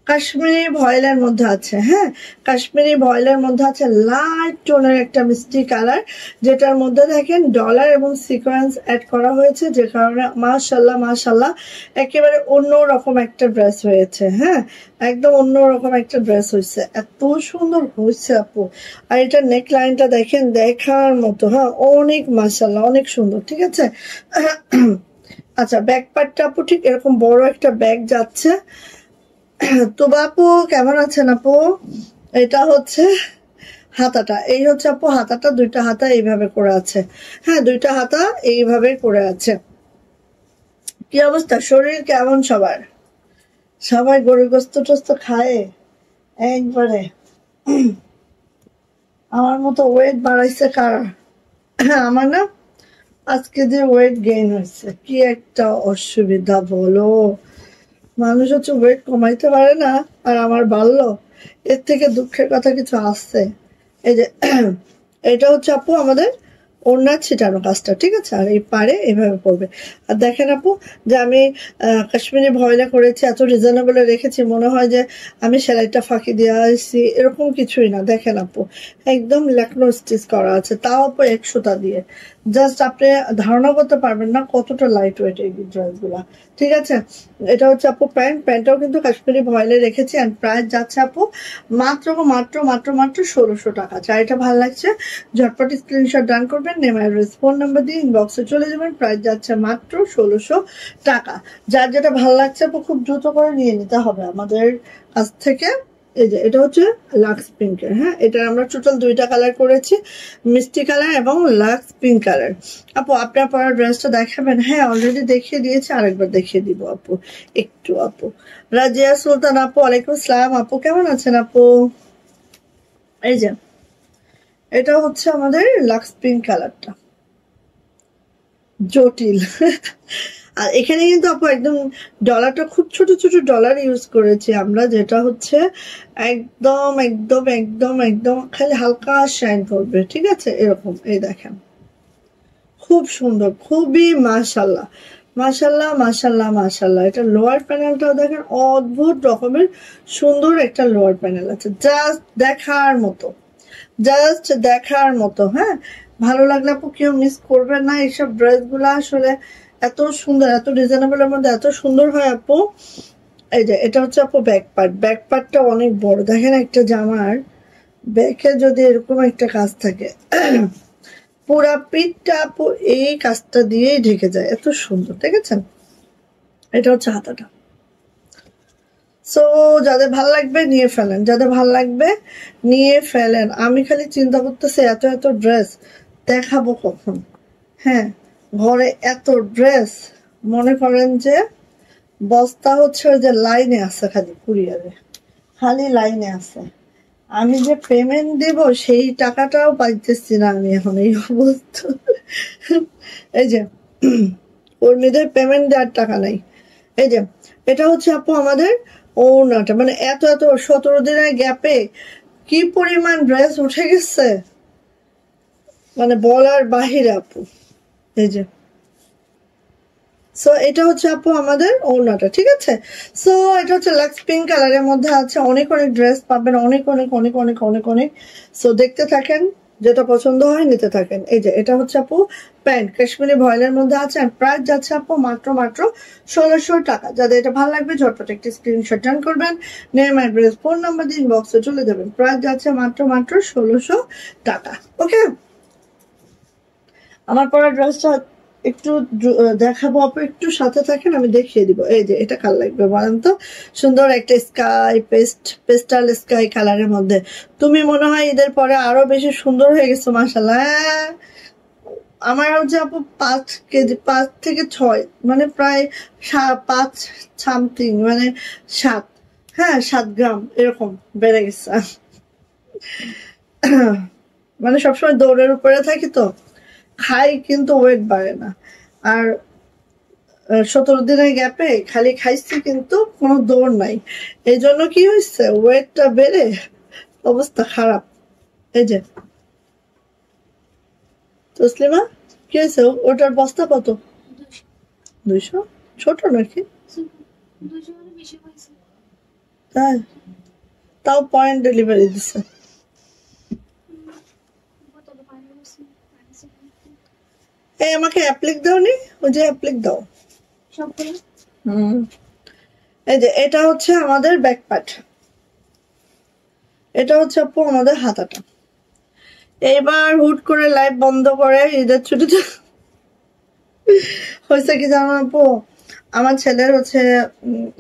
Speaker 2: কাশ্মীরি ভয়েলের মধ্যে আছে। হ্যাঁ, কাশ্মীরি ভয়েলের মধ্যে আছে লাইট টোনের একটা মিষ্টি কালার, যেটার মধ্যে দেখেন ডলার এবং সিকোয়েন্স অ্যাড করা হয়েছে, যে কারণে মাশাআল্লাহ মাশাআল্লাহ একেবারে অন্যরকম একটা ড্রেস হয়েছে। হ্যাঁ, একদম অন্যরকম একটা ড্রেস হয়েছে, এত সুন্দর হয়েছে আপু। আর এটা নেক লাইনটা দেখেন, দেখার মতো। হ্যাঁ, অনেক মাশাআল্লাহ, অনেক সুন্দর। ঠিক আছে, আচ্ছা ব্যাক পার্টটা আপু ঠিক এরকম বড় একটা ব্যাগ যাচ্ছে। তো বাপু কেমন আছেন আপু? এটা হচ্ছে হাতাটা, এই হচ্ছে আপু হাতাটা, দুইটা হাতা এইভাবে করে আছে। হ্যাঁ, দুইটা হাতা এইভাবে করে আছে। কি অবস্থা, শরীর কেমন সবার? সবাই গরুর গোস্ত টোস্ত খায় একবারে? আমার মতো ওয়েট বাড়াইছে কারা? আমার না আজকে যে ওয়েট গেইন হয়েছে, কি একটা অসুবিধা বলো। মানুষ হচ্ছে ওয়েট কমাইতে পারে না, আর আমার বাড়লো, এর থেকে দুঃখের কথা কিছু আসছে? এই যে এটা হচ্ছে আপু আমাদের ওড়নার ছিটানো কাজটা। ঠিক আছে, আর এই পারে এইভাবে পড়বে। আর দেখেন আপু যে আমি কাশ্মীরি ভয়েলে করেছি, এত রিজনেবলে রেখেছি, মনে হয় যে আমি সেলাইটা ফাঁকি দিয়ে আসছি, এরকম কিছুই না। দেখেন আপু একদম ল্যাকনো স্টিচ করা আছে, তাও আপু 100টা দিয়ে। জাস্ট আপনি ধারণা করতে পারবেন না কতটা লাইট ওয়েট এই ড্রেসগুলা। ঠিক আছে, এটা হচ্ছে আপু প্যান্ট, প্যান্টটাও কিন্তু কাশ্মীরি ভয়েলে রেখেছি। অ্যান্ড প্রাইস যাচ্ছে আপু মাত্র মাত্র মাত্র মাত্র 1600 টাকা। যা এটা ভালো লাগছে ঝটপট স্ক্রিনশট ডান করবেন, নেম অ্যাড্রেস ফোন নাম্বার দিয়ে ইনবক্সে চলে যাবেন। প্রাইস যাচ্ছে মাত্র 1600 টাকা। যার যেটা ভালো লাগছে আপু খুব দ্রুত করে নিয়ে নিতে হবে আমাদের কাছ থেকে। এই যে এটা হচ্ছে লাক্স পিঙ্কের। হ্যাঁ, এটা আমরা টোটাল দুইটা কালার করেছি, মিষ্টি কালার এবং লাক্স পিঙ্ক কালার। আপু আপনার পরা ড্রেসটা দেখাবেন? হ্যাঁ, অলরেডি দেখিয়ে দিয়েছি, আরেকবার দেখিয়ে দিব আপু একটু। আপু রাজিয়া সুলতান আপু, ওয়ালাইকুম আসসালাম আপু, কেমন আছেন আপু? এই যে এটা হচ্ছে আমাদের লাক্স পিঙ্ক কালারটা, জটিল। আর এখানে কিন্তু আপু একদম ডলারটা খুব ছোট ছোট ডলার ইউজ করেছি আমরা, যেটা হচ্ছে একদম একদম একদম একদম খালি হালকা শাইন করবে। ঠিক আছে, এরকম। এই দেখেন খুব সুন্দর, খুবই মাশাল্লাহ মাশাল্লাহ মাশাল্লাহ মাশাল্লাহ। এটা লোয়ার প্যানেলটাও দেখেন অদ্ভুত রকমের সুন্দর একটা লোয়ার প্যানেল আছে, জাস্ট দেখার মতো, জাস্ট দেখার মতো। হ্যাঁ, ভালো লাগলে আপু কেউ মিস করবেন না। এইসব ড্রেসগুলো আসলে এত সুন্দর, এত রিজনেবলের মধ্যে এত সুন্দর হয় আপু। এই যে এটা হচ্ছে আপু ব্যাক পার্ট, ব্যাক পার্টটা অনেক বড়। দেখেন একটা জামার ব্যাকে যদি এরকম একটা কাজ থাকে, পুরা পিঠটা আপু এই কাজটা দিয়েই ঢেকে যায়, এত সুন্দর। দেখেছেন? এটা হচ্ছে হাতাটা। সো যাদের ভাল লাগবে নিয়ে ফেলেন, যাদের ভাল লাগবে নিয়ে ফেলেন। আমি খালি চিন্তা করতেছি এত এত ড্রেস দেখাবো কখন। হ্যাঁ, ঘরে এত ড্রেস, মনে করেন যে বস্তা হচ্ছে ওই যে লাইনে আছে, খালি কুরিয়ারে খালি লাইনে আছে। আমি যে পেমেন্ট দেব সেই টাকাটাও পাইতেছি না আমি এখন, এই অবস্থা। এই যে কর্মীদের পেমেন্ট দেওয়ার টাকা নাই। এই যে এটা হচ্ছে আপু আমাদের ওড়নাটা, মানে এত এত 17 দিনের গ্যাপে কি পরিমাণ ড্রেস উঠে গেছে, মানে বলার বাহিরে আপু। এই যে সো এটা হচ্ছে আপু আমাদের ওড়নাটা, ঠিক আছে? সো এটা হচ্ছে লাক্স পিঙ্ক কালারের মধ্যে আছে, অনেক অনেক ড্রেস পাবেন, অনেক অনেক অনেক অনেক অনেক অনেক। সো দেখতে থাকেন, যেটা পছন্দ হয় নিতে থাকেন। এই যে এটা হচ্ছে আপু প্যান্ট, কাশ্মীরি ভয়েলের মধ্যে আছে, আর প্রাইস যাচ্ছে আপু মাত্র মাত্র 1600 টাকা। যাদের এটা ভালো লাগবে ঝটপট একটি স্ক্রিনশট ডান করবেন, নেম অ্যাড্রেস ফোন নাম্বার দিয়ে ইনবক্সে চলে যাবেন। প্রাইস যাচ্ছে মাত্র মাত্র 1600 টাকা। ওকে, আমার পরা ড্রেসটা একটু দেখাবো আপু, একটু সাথে থাকেন, আমি দেখিয়ে দিব। এই যে এটা কাল লাগবে বলেন তো, সুন্দর একটা স্কাই পেস্টাল স্কাই কালারের মধ্যে। তুমি মনে হয় ঈদের পরে আরো বেশি সুন্দর হয়ে গেছো মাশাআল্লাহ। আমার হচ্ছে আপু 5 কেজি, 5 থেকে 6, মানে প্রায় 5 সামথিং, মানে 7, হ্যাঁ 7 গ্রাম এরকম বেড়ে গেছে। মানে সবসময় দৌড়ের উপরে থাকি তো, খাই কিন্তু ওয়েট বাড়ে না। আর 17 দিনের গ্যাপে খালি খাইছি কিন্তু কোনো দৌড় নাই, এই জন্য কি হয়েছে ওয়েটটা বেড়ে অবস্থা খারাপ। এই যে তসলিমা কি হয়েছে, ওটার বস্তা কত? 200? ছোট নাকি? তাই? তাও পয়েন্ট ডেলিভারি দিছে। এই আমাকে অ্যাপ্লিক দাও নি, ওই যে অ্যাপ্লিক দাও। এই যে এটা হচ্ছে আমাদের ব্যাক পার্ট, এটা হচ্ছে আপু আমাদের হাতাটা। এবার হুট করে লাইভ বন্ধ করে ঈদের ছুটিতে হয়েছে কি জানো আপু, আমার ছেলের হচ্ছে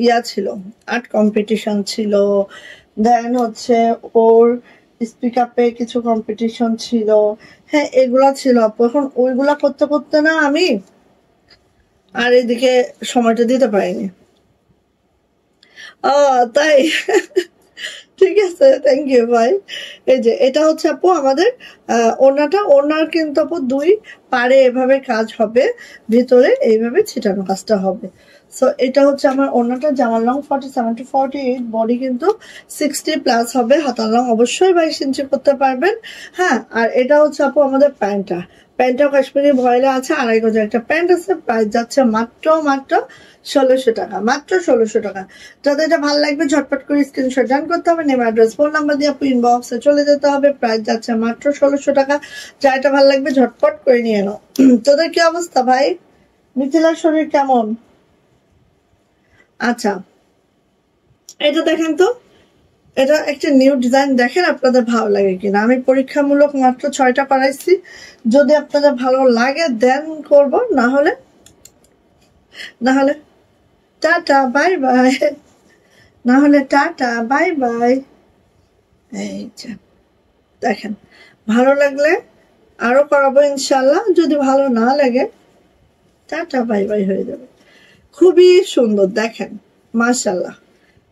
Speaker 2: ইয়া ছিল, আর্ট কম্পিটিশন ছিল, দেন হচ্ছে ওর স্পিক আপে কিছু কম্পিটিশন ছিল, হ্যাঁ এগুলা ছিল আপু। এখন ওইগুলা করতে করতে না আমি আর এদিকে সময়টা দিতে পারিনি। তাই ঠিক আছে, থ্যাংক ইউ ভাই। এই যে এটা হচ্ছে আপু আমাদের ওড়নাটা, ওড়নার কিন্তু আপু 2 পারে এভাবে কাজ হবে, ভিতরে এইভাবে ছিটানো কাজটা হবে। সো এটা হচ্ছে আমার ওড়নাটা, জামার লং 47 to 48, বডি কিন্তু 60 প্লাস হবে, হাতার লং অবশ্যই 22 ইঞ্চি করতে পারবেন। হ্যাঁ, আর এটা হচ্ছে আপু আমাদের প্যান্টটা, প্যান্টটাও কাশ্মীরি ভয়েলে আছে, 2.5 গজের একটা প্যান্ট আছে, প্রাইস যাচ্ছে মাত্র মাত্র 1600 টাকা, মাত্র 1600 টাকা। যাদের এটা ভালো লাগবে ঝটপট করে স্ক্রিনশট ডান করতে হবে, নেম অ্যাড্রেস ফোন নাম্বার দিয়ে আপু ইনবক্সে চলে যেতে হবে। প্রাইস যাচ্ছে মাত্র 1600 টাকা। যা এটা ভালো লাগবে ঝটপট করে নিয়ে নাও। তোদের কি অবস্থা ভাই, মিথিলার শরীর কেমন? আচ্ছা এটা দেখেন তো, এটা একটা নিউ ডিজাইন, দেখেন আপনাদের ভালো লাগে কিনা। আমি পরীক্ষামূলক মাত্র 6টা করাইছি, যদি আপনাদের ভালো লাগে দেন করব, না হলে টাটা বাই বাই, না হলে টাটা বাই বাই। এই যে দেখেন, ভালো লাগলে আরো করাবো ইনশাল্লাহ, যদি ভালো না লাগে টাটা বাই বাই হয়ে যাবে। খুবই সুন্দর দেখেন মাশাল্লাহ,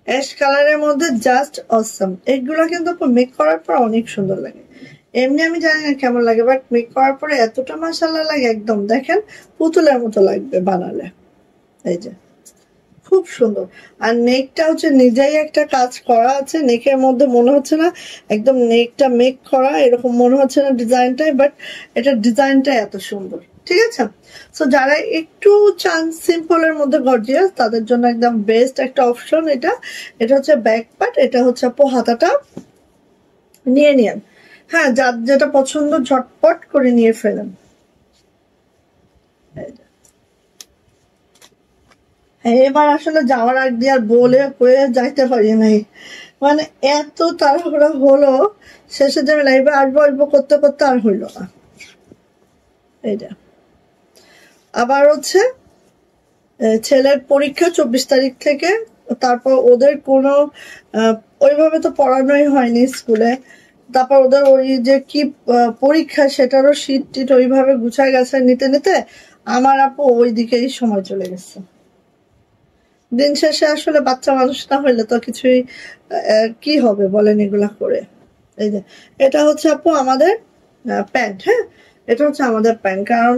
Speaker 2: অ্যাশ কালারের মধ্যে জাস্ট অসম। এগুলো কিন্তু মেক করার পর অনেক সুন্দর লাগে, এমনি আমি জানি না কেমন লাগে, বাট মেক করার পরে এতটা মাশাল্লাহ লাগে, একদম দেখেন পুতুলের মতো লাগবে বানালে। এই যে খুব সুন্দর। আর নেকটা হচ্ছে নিজেই একটা কাজ করা আছে, নেকের মধ্যে মনে হচ্ছে না একদম নেকটা মেক করা, এরকম মনে হচ্ছে না ডিজাইনটাই, বাট এটা ডিজাইনটা এত সুন্দর, ঠিক আছে? সো যারা একটু চান সিম্পলের মধ্যে গর্জিয়াস, তাদের জন্য একদম বেস্ট একটা অপশন এটা। এটা হচ্ছে ব্যাক পার্ট, এটা হচ্ছে আপু হাতাটা নিয়ে নিন। হ্যাঁ, যার যেটা পছন্দ ঝটপট করে নিয়ে ফেলেন। এবার আসলে যাওয়ার আগ দিয়ে আর বলে কয়ে যাইতে পারি নাই, মানে এত তাড়াহুড়া হলো, শেষে যে আমি লাইভে আসবো আসবো করতে করতে আর হইলো না। এইটা আবার হচ্ছে ছেলের পরীক্ষা 24 তারিখ থেকে, তারপর ওদের কোনো ওইভাবে তো পড়ানোই হয়নি স্কুলে, তারপর ওদের ওই যে কি পরীক্ষা সেটারও শীট টিট ওইভাবে গুছায় গেছে নিতে নিতে আমার আপু ওই দিকেই সময় চলে গেছে। দিন শেষে আসলে বাচ্চা মানুষ না হইলে তো কিছুই কি হবে বলেন এগুলা করে। এই যে এটা হচ্ছে আপু আমাদের প্যান্ট, হ্যাঁ এটা হচ্ছে আমাদের প্যান্ট, কারণ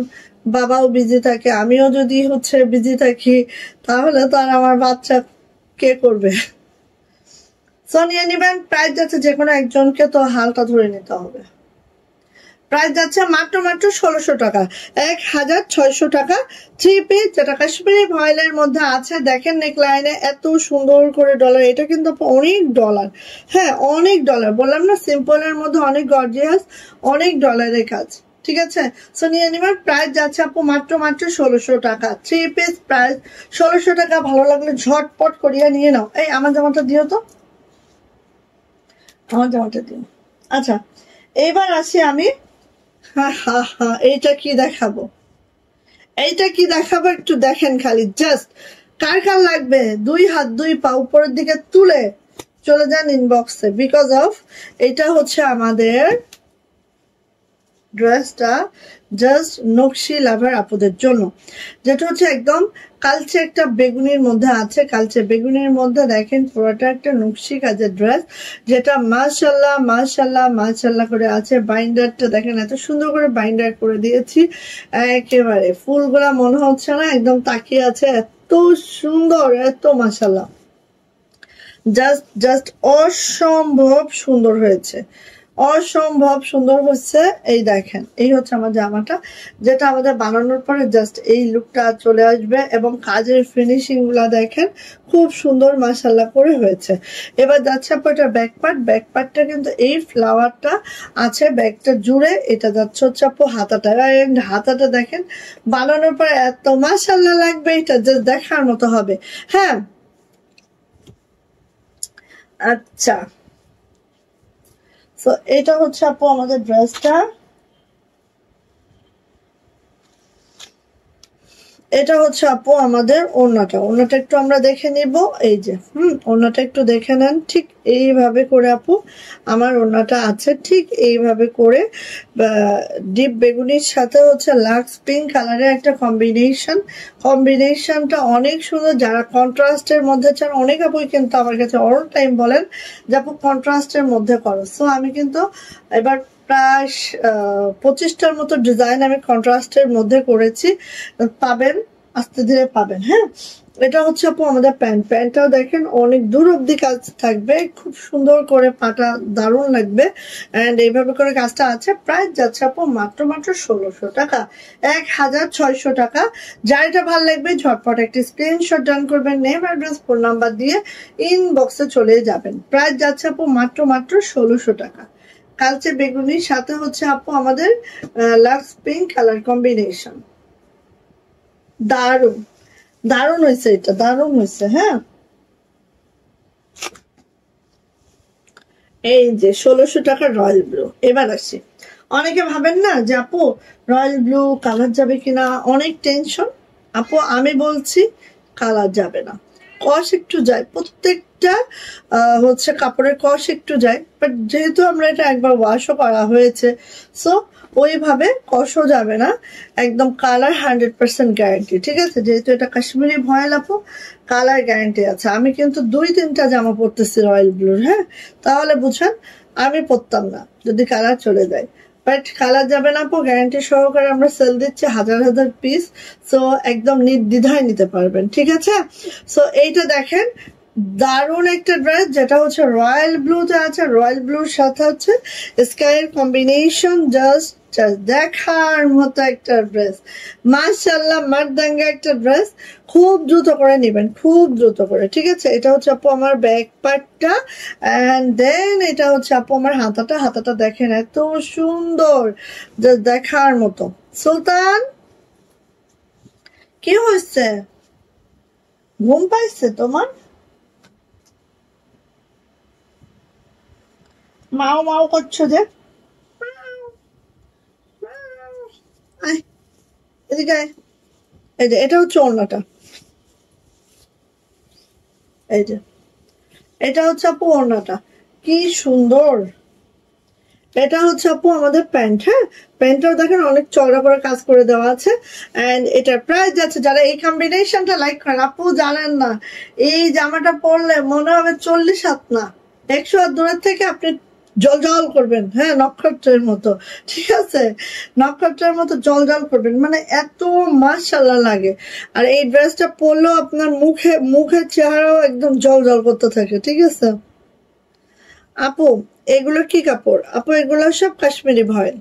Speaker 2: বাবাও বিজি থাকে, আমিও যদি হচ্ছে বিজি থাকি তাহলে তো আর আমার বাচ্চা কে করবে। সো নিয়ে নিবেন, প্রাইস যাচ্ছে যে কোনো একজনকে তো হালটা ধরে নিতে হবে। প্রাইস যাচ্ছে মাত্র 1600 টাকা, 1600 টাকা। 3 পিস যেটা কাশ্মীরি ভয়েলের মধ্যে আছে, দেখেন নেকলাইনে এত সুন্দর করে ডলার, এটা কিন্তু অনেক ডলার, হ্যাঁ অনেক ডলার, বললাম না সিম্পলের মধ্যে অনেক গর্জিয়াস, অনেক ডলারের কাজ, ঠিক আছে। সো নিয়ে নিবেন, প্রাইস যাচ্ছে আপু মাত্র 1600 টাকা। 3 পিস প্রাইস 1600 টাকা। ভালো লাগলে ঝটপট করিয়া নিয়ে নাও। এই আমার জামাটা দিও তো, আমার জামাটা দিও। আচ্ছা এইবার আসি আমি, এইটা কি দেখাবো, এইটা কি দেখাবো একটু দেখেন খালি, জাস্ট কার কার লাগবে 2 হাত 2 পা উপরের দিকে তুলে চলে যান ইনবক্সে, বিকজ অফ এটা হচ্ছে আমাদের ড্রেসটা জাস্ট নকশি লাভার আপুদের জন্য, যেটা হচ্ছে একদম কালচে একটা বেগুনির মধ্যে আছে, কালচে বেগুনির মধ্যে দেখেন পুরোটা একটা নকশি কাজের ড্রেস, যেটা মাশাল্লাহ মাশাল্লাহ মাশাল্লাহ করে আছে। বাইন্ডারটা দেখেন এত সুন্দর করে বাইন্ডার করে দিয়েছি, একেবারে ফুলগুলা মনে হচ্ছে না, একদম তাকিয়ে আছে, এত সুন্দর, এত মাশাল্লাহ, জাস্ট জাস্ট অসম্ভব সুন্দর হয়েছে, অসম্ভব সুন্দর হচ্ছে। এই দেখেন এই হচ্ছে আমার জামাটা, যেটা আমাদের বানানোর পরে জাস্ট এই লুকটা চলে আসবে, এবং কাজের ফিনিশিং গুলা দেখেন খুব সুন্দর মাশাল্লাহ করে হয়েছে। এবার যাচ্ছে আপু এটা ব্যাক পার্ট, ব্যাক পার্টটা কিন্তু এই ফ্লাওয়ারটা আছে ব্যাকটা জুড়ে, এটা যাচ্ছে হচ্ছে আপু হাতাটা, হাতাটা দেখেন বানানোর পরে এত মাশাল্লাহ লাগবে, এটা জাস্ট দেখার মতো হবে। হ্যাঁ আচ্ছা, তো এটা হচ্ছে আপু আমাদের ড্রেসটা, এটা হচ্ছে আপু আমাদের ওড়নাটা, ওড়নাটা একটু আমরা দেখে নিব, এই যে ওড়নাটা একটু দেখে নেন, ঠিক এইভাবে করে আপু আমার ওড়নাটা আছে, ঠিক এইভাবে করে ডিপ বেগুনির সাথে হচ্ছে লাক্স পিঙ্ক কালারের একটা কম্বিনেশনটা অনেক সুন্দর। যারা কন্ট্রাস্টের মধ্যে চান, অনেক আপুই কিন্তু আমার কাছে অল টাইম বলেন যে আপু কন্ট্রাস্টের মধ্যে করো, সো আমি কিন্তু এবার প্রায় 25টার মতো ডিজাইন আমি কন্ট্রাস্টের মধ্যে করেছি, পাবেন আস্তে ধীরে পাবেন। হ্যাঁ এটা হচ্ছে আপু আমাদের প্যান্ট, প্যান্টটাও দেখেন অনেক দূর অব্দি কাজ থাকবে, খুব সুন্দর করে পাটা দারুণ লাগবে, এন্ড এইভাবে করে কাজটা আছে। প্রাইস যাচ্ছে আপু মাত্র 1600 টাকা, 1600 টাকা। যার এটা ভালো লাগবে ঝটপট একটি স্ক্রিনশট ডান করবেন, নেম অ্যাড্রেস ফোন নাম্বার দিয়ে ইনবক্সে চলে যাবেন। প্রাইস যাচ্ছে আপু মাত্র 1600 টাকা। কালচে বেগুনির সাথে হচ্ছে আপু আমাদের লাক্স পিঙ্ক কালার কম্বিনেশন, দারুণ দারুণ হয়েছে, এটা দারুণ হয়েছে। হ্যাঁ এই যে 1600 টাকার রয়্যাল ব্লু। এবার আসি, অনেকে ভাবেন না যে আপু রয়্যাল ব্লু কালার যাবে কিনা, অনেক টেনশন। আপু আমি বলছি কালার যাবে না, কস একটু যায়, প্রত্যেকটা হচ্ছে কাপড়ের কস একটু যায়, বাট যেহেতু আমরা এটা একবার ওয়াশও করা হয়েছে, সো ওইভাবে কষও যাবে না, একদম কালার 100% গ্যারান্টি, ঠিক আছে। যেহেতু এটা কাশ্মীরি ভয়েল আপু, কালার গ্যারান্টি আছে। আমি কিন্তু 2-3টা জামা পরতেছি রয়্যাল ব্লুর, হ্যাঁ তাহলে বুঝেন আমি পরতাম না যদি কালার চলে যায়, বাট কালার যাবে না আপু, গ্যারান্টি সহকারে আমরা সেল দিচ্ছি 1000 পিস, সো একদম নির্দ্বিধায় নিতে পারবেন, ঠিক আছে। সো এইটা দেখেন দারুণ একটা ড্রেস, যেটা হচ্ছে রয়্যাল ব্লুতে আছে, রয়্যাল ব্লুর সাথে হচ্ছে স্কাইয়ের কম্বিনেশন, জাস্ট দেখার মতো একটা ড্রেস। মাশাআল্লাহ, মারদাঙ্গা একটা ড্রেস। খুব দ্রুত করে নেবেন, খুব দ্রুত করে, ঠিক আছে। এটা হচ্ছে আপু আমার ব্যাক পার্টটা, অ্যান্ড দেন এটা হচ্ছে আপু আমার হাতাটা। হাতাটা দেখেন এত সুন্দর, জাস্ট দেখার মতো। সুলতান, কি হয়েছে? ঘুম পাইছে তোমার? মাও মাও করছো যে? আয়, এদিকে আয়। এই যে এটা হচ্ছে ওড়নাটা, এই যে এটা হচ্ছে আপু ওড়নাটা, কি সুন্দর। এটা হচ্ছে আপু আমাদের প্যান্ট। হ্যাঁ, প্যান্টটাও দেখেন অনেক চওড়া করে কাজ করে দেওয়া আছে। এন্ড এটার প্রাইস যাচ্ছে, যারা এই কম্বিনেশনটা লাইক করেন, আপু জানেন না এই জামাটা পরলে মনে হবে 40 হাত না 100 হাত দূরের থেকে আপনি জল জল করবেন। হ্যাঁ, নক্ষত্রের মতো, ঠিক আছে, নক্ষত্রের মতো জল জল করবেন, মানে এত মাশাআল্লাহ লাগে। আর এই ড্রেসটা পরলেও আপনার মুখের চেহারাও একদম জল জল করতে থাকে, ঠিক আছে। আপু এগুলো কি কাপড়? আপু এগুলো সব কাশ্মীরি ভয়েল।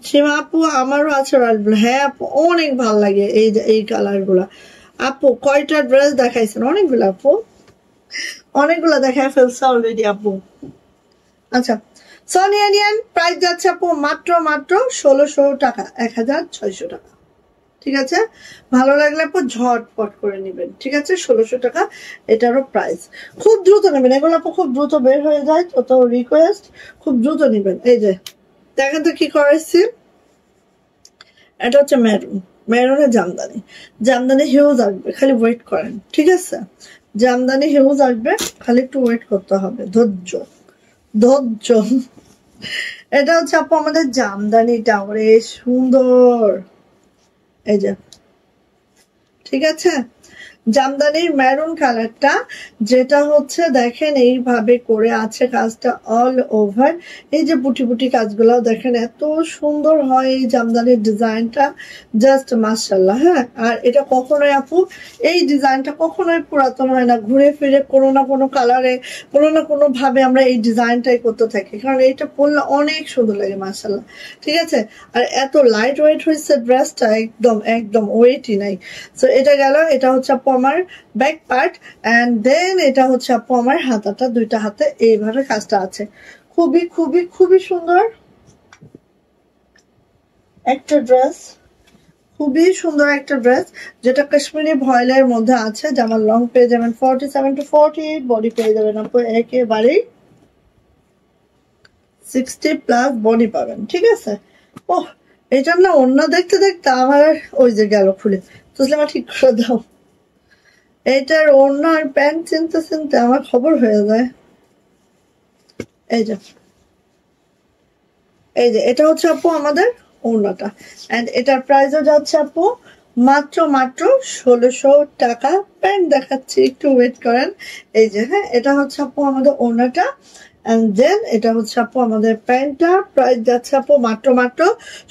Speaker 2: সীমা আপু আমারও আছে রয়্যাল ব্লু। হ্যাঁ আপু, অনেক ভাল লাগে এই কালার গুলা। আপু কয়টা ড্রেস দেখাইছেন? অনেকগুলো আপু, অনেকগুলো দেখায় ফেলছে অলরেডি আপু। আচ্ছা, সোনিয়ানিয়ান প্রাইস যাচ্ছে আপু মাত্র 1600 টাকা, 1600 টাকা, ঠিক আছে। ভালো লাগলে আপু ঝটপট করে নেবেন, ঠিক আছে। 1600 টাকা এটারও প্রাইস। খুব দ্রুত নেবেন এগুলো আপু, খুব দ্রুত বের হয়ে যায়, তো রিকোয়েস্ট খুব দ্রুত নেবেন। এই যে দেখেন তো কি করেছি, এটা হচ্ছে মেরুন, মেরুনের জামদানি। জামদানি হিউজ আসবে, খালি ওয়েট করেন, ঠিক আছে। জামদানি হিউজ আসবে, খালি একটু ওয়েট করতে হবে, ধৈর্য ধৈর্য। এটা হচ্ছে আপু আমাদের জামদানিটা, ওরে সুন্দর, এই যে, ঠিক আছে। জামদানির মেরুন কালারটা, যেটা হচ্ছে দেখেন এইভাবে করে আছে কাজটা অল ওভার। এই যে বুটি বুটি কাজগুলো দেখেন এত সুন্দর হয় এই জামদানির ডিজাইনটা, জাস্ট মাশাআল্লাহ। হ্যাঁ, আর এটা কখনোই আপু এই ডিজাইনটা কখনোই পুরাতন হয় না, ঘুরে ফিরে কোনো না কোনো কালারে কোনো না কোনো ভাবে আমরা এই ডিজাইনটাই করতে থাকি, কারণ এইটা পরলে অনেক সুন্দর লাগে মাশাআল্লাহ, ঠিক আছে। আর এত লাইট ওয়েট হয়েছে ড্রেসটা, একদম একদম ওয়েটই নাই। সো এটা গেল, এটা হচ্ছে আপু আমার ব্যাক পার্ট, এন্ড দেন এটা হচ্ছে আপু আমার হাতাটা, দুইটা হাতে এইভাবে কাজটা আছে। খুবই খুবই খুবই সুন্দর একটা ড্রেস, খুবই সুন্দর একটা ড্রেস, যেটা কাশ্মীরি ভয়েলের মধ্যে আছে। জামার লং পেয়ে যাবেন 47 to 48, বডি পেয়ে যাবেন আপু একেবারেই 60 প্লাস বডি পাবেন, ঠিক আছে। ওহ, এটার না অন্য দেখতে দেখতে আমার ওই যে গেল খুলে, তুসলিমা ঠিক করে দাও। এটার অন্য আর প্যান্ট চিনতে চিনতে আমার খবর হয়ে যায়। এই যে এই যে এটা হচ্ছে আপু আমাদের ওড়নাটা, এন্ড এটার প্রাইসও যাচ্ছে আপু মাত্র 1600 টাকা। প্যান্ট দেখাচ্ছি, একটু ওয়েট করেন। এই যে, হ্যাঁ, এটা হচ্ছে আপু আমাদের ওড়নাটা, এন্ড দেন এটা হচ্ছে আপু আমাদের প্যান্টটা। প্রাইস যাচ্ছে আপু মাত্র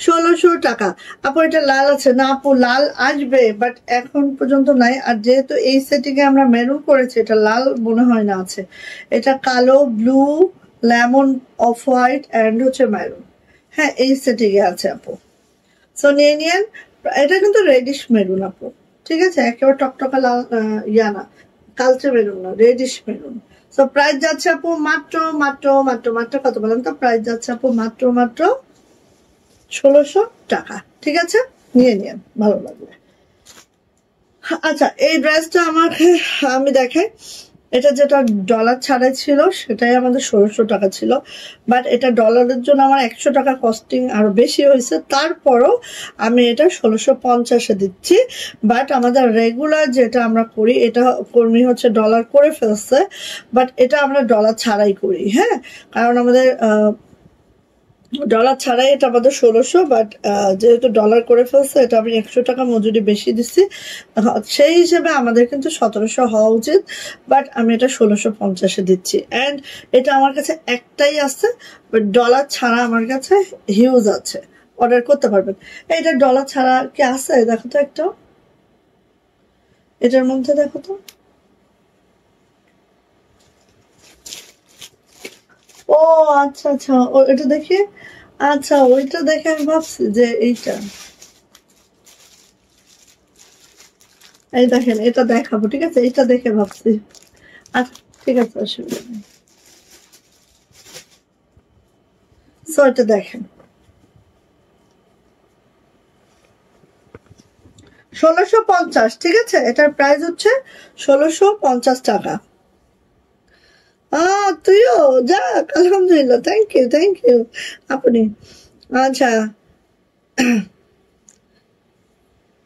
Speaker 2: 1600 টাকা। আপু এটা লাল আছে না? আপু লাল আসবে, বাট এখন পর্যন্ত নাই। আর যেহেতু এই সেটিং এ আমরা মেরুন করেছি, এটা লাল মনে হয় না আছে। এটা কালো, blue, lemon, off white and হচ্ছে মেরুন। হ্যাঁ, এই সেটিং এ আছে আপু। সো নিয়ে নিয়েন। এটা কিন্তু রেডিশ মেরুন আপু, ঠিক আছে, একেবারে টকটকা লাল ইয়া না, কালচে মেরুন না, রেডিশ মেরুন। সো প্রাইস যাচ্ছে আপু মাত্র মাত্র মাত্র মাত্র কত বলেন তো? প্রাইস যাচ্ছে আপু মাত্র 1600 টাকা, ঠিক আছে। নিয়ে নিয়েন, ভালো লাগবে। আচ্ছা, এই ড্রেসটা আমাকে আমি দেখাই। এটা যেটা ডলার ছাড়াই ছিল সেটাই আমাদের 1600 টাকা ছিল, বাট এটা ডলারের জন্য আমার 100 টাকা কস্টিং আরো বেশি হয়েছে, তারপরও আমি এটা 1650-এ দিচ্ছি। বাট আমাদের রেগুলার যেটা আমরা করি, এটা কর্মী হচ্ছে ডলার করে ফেলছে, বাট এটা আমরা ডলার ছাড়াই করি। হ্যাঁ, কারণ আমাদের ডলার ছাড়াই এটা আমাদের 1600, বাট যেহেতু ডলার করে ফেলছে, এটা আমি 100 টাকা মজুরি বেশি দিচ্ছি, সেই হিসেবে আমাদের কিন্তু 1700 হওয়া উচিত, বাট আমি এটা 1650-এ দিচ্ছি। অ্যান্ড এটা আমার কাছে একটাই আছে, বাট ডলার ছাড়া আমার কাছে হিউজ আছে, অর্ডার করতে পারবেন। এটা ডলার ছাড়া কি আছে? দেখো তো একটা, এটার মধ্যে দেখো তো, ও আচ্ছা আচ্ছা, ও এটা দেখি। আচ্ছা ওইটা দেখে আমি ভাবছি যে এইটা, এই দেখেন এটা দেখাবো, ঠিক আছে, এটা দেখে ভাবছি। আচ্ছা ঠিক আছে, অসুবিধা নেই। সো এটা দেখেন 1650, ঠিক আছে, এটার প্রাইস হচ্ছে 1650 টাকা। তুইও যাক, আলহামদুলিল্লাহ, থ্যাংক ইউ আপনি। আচ্ছা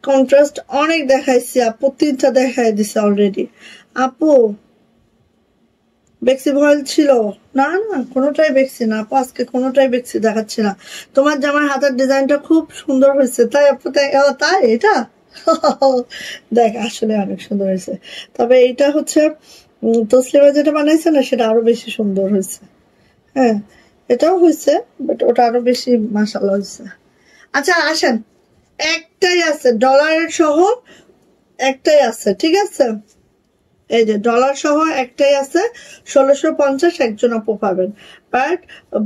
Speaker 2: কন্ট্রাস্ট অনেক দেখাইছি আপু, 3টা দেখাই দিছে অলরেডি। আপু বেক্সি ভয়েল ছিল না? না কোনোটাই বেক্সি না আপু, আজকে কোনোটাই বেক্সি দেখাচ্ছি না। তোমার জামার হাতের ডিজাইনটা খুব সুন্দর হয়েছে, তাই আপু? তাই এটা দেখ আসলে অনেক সুন্দর হয়েছে। তবে এইটা হচ্ছে তসলিমা যেটা বানাইছে না, সেটা আরো বেশি সুন্দর হয়েছে। হ্যাঁ এটাও হয়েছে, বাট ওটা আরো বেশি মাশাআল্লাহ হয়েছে। আচ্ছা আসেন, একটাই আছে ডলারের সহ, একটাই আছে, ঠিক আছে, এই যে ডলার সহ একটাই আছে, 1650 একজন আপু পাবেন। বাট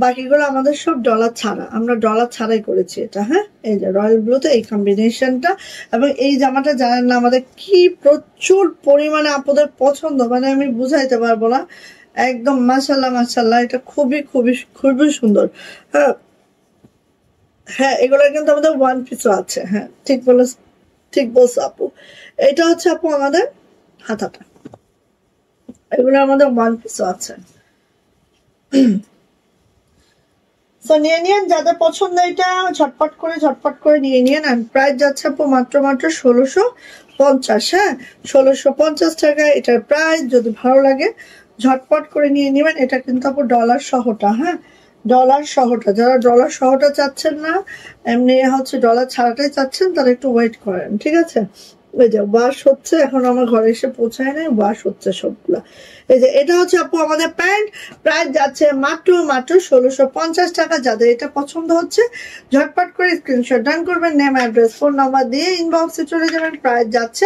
Speaker 2: বাকিগুলো আমাদের সব ডলার ছাড়া, আমরা ডলার ছাড়াই করেছি এটা। হ্যাঁ এই যে রয়্যাল ব্লুতে এই কম্বিনেশনটা, এবং এই জামাটা জানেন না আমাদের কি প্রচুর পরিমাণে আপুদের পছন্দ, মানে আমি বুঝাইতে পারবো না, একদম মাশাল্লাহ মাশাল্লাহ, এটা খুবই খুবই খুবই সুন্দর। হ্যাঁ হ্যাঁ এগুলো কিন্তু আমাদের ওয়ান পিসও আছে। হ্যাঁ ঠিক বলছো আপু। এটা হচ্ছে আপু আমাদের হাতাটা, এগুলো আমাদের ওয়ান পিসও আছে। তো নিয়ে নিন যাদের পছন্দ, এটা ঝটপট করে নিয়ে নিন। আর প্রাইস যাচ্ছে আপু মাত্র 1650। হ্যাঁ 1650 টাকা এটার প্রাইস। যদি ভালো লাগে ঝটপট করে নিয়ে নেবেন। এটা কিন্তু আপু ডলার সহটা, হ্যাঁ ডলার সহটা, যারা ডলার সহটা চাচ্ছেন না, এমনি হচ্ছে ডলার ছাড়াটাই চাচ্ছেন, তারা একটু ওয়েট করেন, ঠিক আছে। এই যে ওয়াশ হচ্ছে, এখন আমার ঘরে এসে পৌঁছায় নাই, ওয়াশ হচ্ছে সবগুলা। এই যে এটা হচ্ছে আপু আমাদের প্যান্ট, প্রাইস যাচ্ছে মাত্র 1650 টাকা। যাদের এটা পছন্দ হচ্ছে ঝটপট করে স্ক্রিনশট ডান করবেন, নেম অ্যাড্রেস ফোন নাম্বার দিয়ে ইনবক্সে চলে যাবেন। প্রাইস যাচ্ছে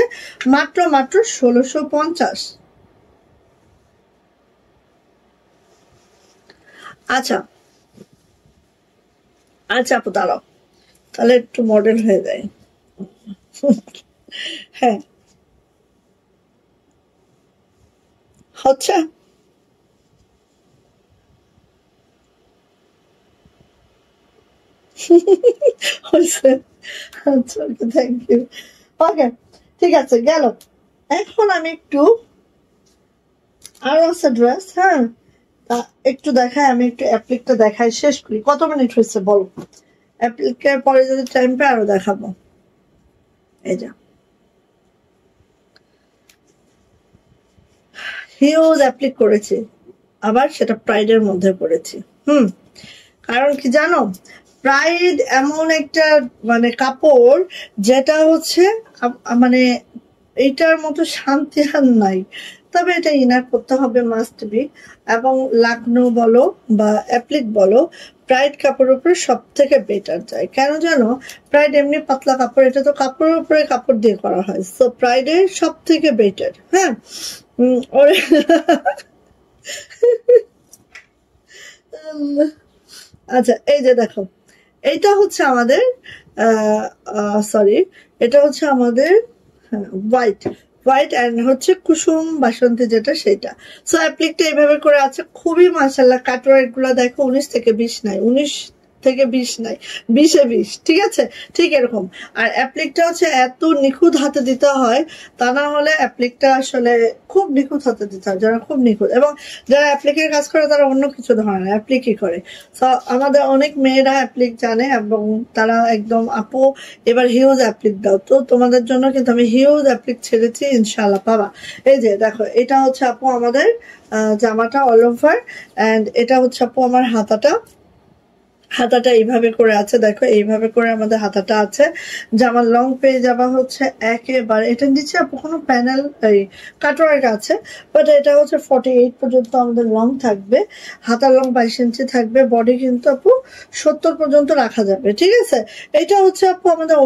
Speaker 2: মাত্র 1650। আচ্ছা আচ্ছা আপু দাঁড়াও, তাহলে একটু মডেল হয়ে যায়। হ্যাঁ হচ্ছে হয়েছে। আচ্ছা ওকে, থ্যাংক ইউ। ওকে ঠিক আছে গেল। এখন আমি একটু আরো আছে ড্রেস, হ্যাঁ তা একটু দেখাই, আমি একটু অ্যাপ্লিকটা দেখাই, শেষ করি। কত মিনিট হয়েছে বলো? অ্যাপ্লিকের পরে যদি টাইম পাই আরো দেখাবো। এই যা হিউজ অ্যাপ্লিক করেছি, আবার সেটা প্রাইডের মধ্যে করেছি। কারণ কি জানো, প্রাইড এমন একটা মানে কাপড় যেটা হচ্ছে মানে এইটার মতো শান্তি আর নাই। তবে এটা ইনার করতে হবে মাস্ট বি, এবং লাকনো বলো বা অ্যাপ্লিক বলো, প্রাইড কাপড়ের উপরে সব থেকে বেটার যায়। কেন জানো, প্রাইড এমনি পাতলা কাপড়, এটা তো কাপড়ের উপরে কাপড় দিয়ে করা হয়, সো প্রাইডের সব থেকে বেটার। হ্যাঁ ওরে আচ্ছা এই যে দেখো, এইটা হচ্ছে আমাদের সরি, এটা হচ্ছে আমাদের হোয়াইট অ্যান্ড হচ্ছে কুসুম বাসন্তী যেটা সেটা। সো অ্যাপ্লিকটা এইভাবে করে আছে, খুবই মাশাআল্লাহ। কাটওয়ার্ক গুলা দেখো, 19 থেকে 20 নাই, 19 থেকে 20 নাই, 20-এ 20, ঠিক আছে, ঠিক এরকম। আর অ্যাপ্লিকটা হচ্ছে এত নিখুঁত হাতে দিতে হয়, তা না হলে অ্যাপ্লিকটা আসলে খুব নিখুঁত হাতে দিতে হয়, যারা খুব নিখুঁত। এবং যারা অ্যাপ্লিকের কাজ করে তারা অন্য কিছু ধরে না, অ্যাপ্লিকই করে। তো আমাদের অনেক মেয়েরা অ্যাপ্লিক জানে, এবং তারা একদম আপু এবার হিউজ অ্যাপ্লিক দাও, তো তোমাদের জন্য কিন্তু আমি হিউজ অ্যাপ্লিক ছেড়েছি, ইনশাল্লাহ পাবা। এই যে দেখো, এটা হচ্ছে আপু আমাদের জামাটা অল ওভার, অ্যান্ড এটা হচ্ছে আপু আমার হাতাটা। হাতাটা এইভাবে করে আছে, দেখো এইভাবে করে আমাদের হাতাটা আছে। জামার লং পেয়ে যাবা হচ্ছে একেবারে, এটা নিচে আপু কোনো প্যানেল এই কাটওয়ার্ক আছে, বাট এটা হচ্ছে 48 পর্যন্ত আমাদের লং থাকবে। হাতার লং 22 ইঞ্চি থাকবে, বডি কিন্তু আপু 70 পর্যন্ত রাখা যাবে, ঠিক আছে। এটা হচ্ছে আপু আমাদের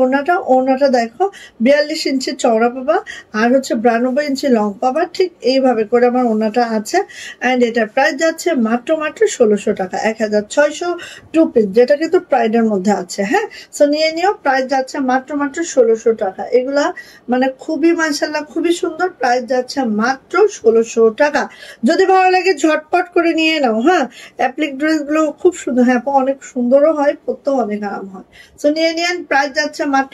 Speaker 2: ওড়নাটা দেখো 42 ইঞ্চি চওড়া পাবা, আর হচ্ছে 92 ইঞ্চি লং পাবা। ঠিক এইভাবে করে আমার ওড়নাটা আছে। অ্যান্ড এটার প্রাইস যাচ্ছে মাত্র 1600 টাকা, 1600 টু পিস, যেটা কিন্তু প্রাইডের মধ্যে আছে। হ্যাঁ, সো নিয়ে নিও, প্রাইস যাচ্ছে মাত্র 1600 টাকা। এগুলা মানে খুবই মাশাআল্লাহ খুবই সুন্দর, প্রাইস যাচ্ছে মাত্র 1600 টাকা। যদি ভালো লাগে ঝটপট করে নিয়ে নাও। হ্যাঁ, অ্যাপ্লিক ড্রেস গুলো খুব সুন্দর, হ্যাঁ অনেক সুন্দরও হয়, পরতেও অনেক আরাম হয়। সো নিয়ে নিন, প্রাইস যাচ্ছে মাত্র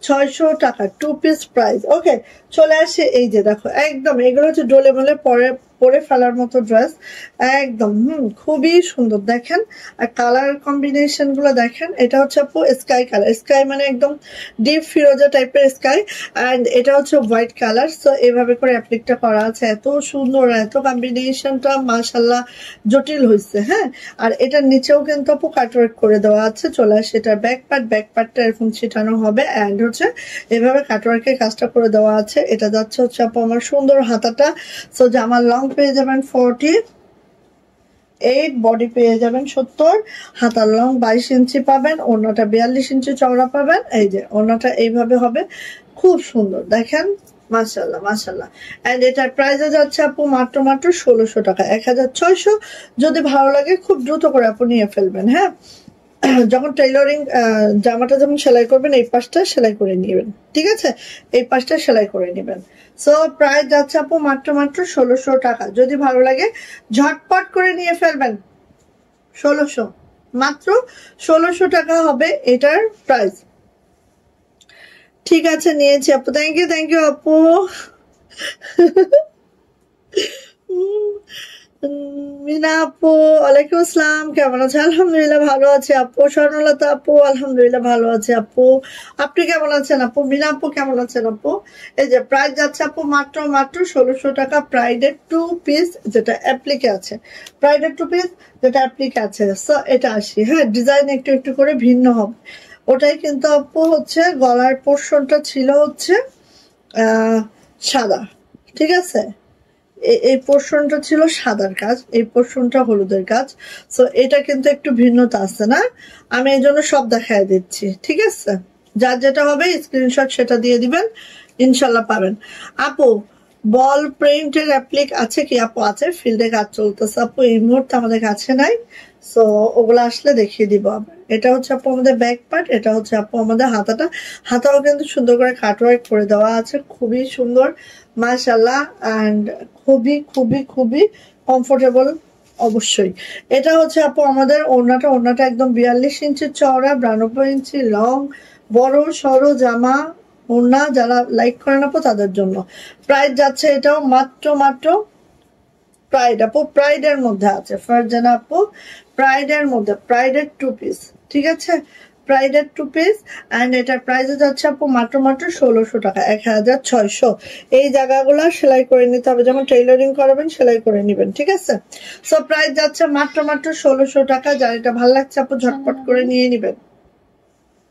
Speaker 2: 1600 টাকা, টু পিস প্রাইস। ওকে, চলে আসে এই যে দেখো, একদম এগুলো হচ্ছে ডোলে মোলে পরে ফেলার মতো ড্রেস, একদম খুবই সুন্দর দেখেন। আর কালার কম্বিনেশন গুলো দেখেন, এটা হচ্ছে আপু স্কাই কালার, স্কাই মানে একদম ডিপ ফিরোজা টাইপের স্কাই, অ্যান্ড এটা হচ্ছে হোয়াইট কালার। সো এভাবে করে অ্যাপ্লিকটা করা আছে, এত সুন্দর, এত কম্বিনেশনটা মাশাআল্লাহ জটিল হয়েছে। হ্যাঁ, আর এটার নিচেও কিন্তু আপু কাটওয়ার্ক করে দেওয়া আছে। চলে আসে এটার ব্যাকপার্টটা এরকম ছিটানো হবে, অ্যান্ড হচ্ছে এভাবে কাটওয়ার্কের কাজটা করে দেওয়া আছে। এটা যাচ্ছে হচ্ছে আপু আমার সুন্দর হাতাটা। সো জামার লং পেয়ে যাবেন 48, বডি পেয়ে যাবেন 70, হাতার লং 22 ইঞ্চি পাবেন, ওড়নাটা 42 ইঞ্চি চওড়া পাবেন। এই যে ওড়নাটা এইভাবে হবে, খুব সুন্দর দেখেন, মাশাআল্লাহ মাশাআল্লাহ। এন্ড এটার প্রাইস যাচ্ছে আপু মাত্র 1600 টাকা, 1600। যদি ভালো লাগে খুব দ্রুত করে আপু নিয়ে ফেলবেন। হ্যাঁ, যখন টেইলরিং জামাটা যখন সেলাই করবেন এই পাশটা সেলাই করে নেবেন, ঠিক আছে, এই পাশটা সেলাই করে নেবেন। সো প্রাইস যাচ্ছে আপু মাত্র 1600 টাকা। যদি ভালো লাগে ঝটপট করে নিয়ে ফেলবেন। 1600, মাত্র 1600 টাকা হবে এটার প্রাইস। ঠিক আছে, নিয়েছি আপু, থ্যাংক ইউ আপু। মিনা আপু ওয়ালাইকুম আসসালাম, কেমন আছে? আলহামদুলিল্লাহ ভালো আছে আপু। স্বর্ণলতা আপু আলহামদুলিল্লাহ ভালো আছে আপু, আপনি কেমন আছেন আপু? মিনা আপু কেমন আছেন আপু? এই যে প্রাইস যাচ্ছে আপু মাত্র 1600 টাকা, প্রাইডের টু পিস যেটা অ্যাপ্লিকে আছে, প্রাইডের টু পিস যেটা অ্যাপ্লিকে আছে। সো এটা আসি, হ্যাঁ ডিজাইন একটু একটু করে ভিন্ন হবে। ওটাই কিন্তু আপু হচ্ছে গলার পোর্শনটা ছিল হচ্ছে সাদা, ঠিক আছে, এই পোর্শনটা ছিল সাদার কাজ, এই পোর্শনটা হলুদের কাজ। সো এটা কিন্তু একটু ভিন্নতা আছে না, আমি এই জন্য সব দেখায় দিচ্ছি, ঠিক আছে। যার যেটা হবে স্ক্রিনশট সেটা দিয়ে দিবেন, ইনশাল্লাহ পাবেন। আপু বল প্রিন্টের অ্যাপ্লিক আছে কি? আপু আছে, ফিল্ডে কাজ চলতেছে আপু, এই মুহূর্তে আমাদের কাছে নাই। সো ওগুলো আসলে দেখিয়ে দিব। এটা হচ্ছে আপু আমাদের ব্যাক পার্ট, এটা হচ্ছে আপু আমাদের হাতাও কিন্তু সুন্দর করে কাটওয়ার্ক করে দেওয়া আছে, খুবই সুন্দর মাশাআল্লাহ, অ্যান্ড খুবই খুবই খুবই কমফোর্টেবল অবশ্যই। এটা হচ্ছে আপু আমাদের ওড়নাটা একদম 42 ইঞ্চি চওড়া, 92 ইঞ্চি লং, বড় সড়ো জামা ওড়না যারা লাইক করেন আপু তাদের জন্য। প্রাইস যাচ্ছে এটাও মাত্র প্রাইড আপু, প্রাইডের মধ্যে আছে ফারজানা আপু, প্রাইডের মধ্যে, প্রাইডের টু পিস, ঠিক আছে, প্রাইডের টু পিস। অ্যান্ড এটার প্রাইস যাচ্ছে আপু মাত্র 1600 টাকা, 1600। এই জায়গাগুলো সেলাই করে নিতে হবে, যখন টেইলরিং করাবেন সেলাই করে নেবেন, ঠিক আছে। সো প্রাইস যাচ্ছে মাত্র 1600 টাকা। যার এটা ভালো লাগছে আপু ঝটপট করে নিয়ে নিবেন,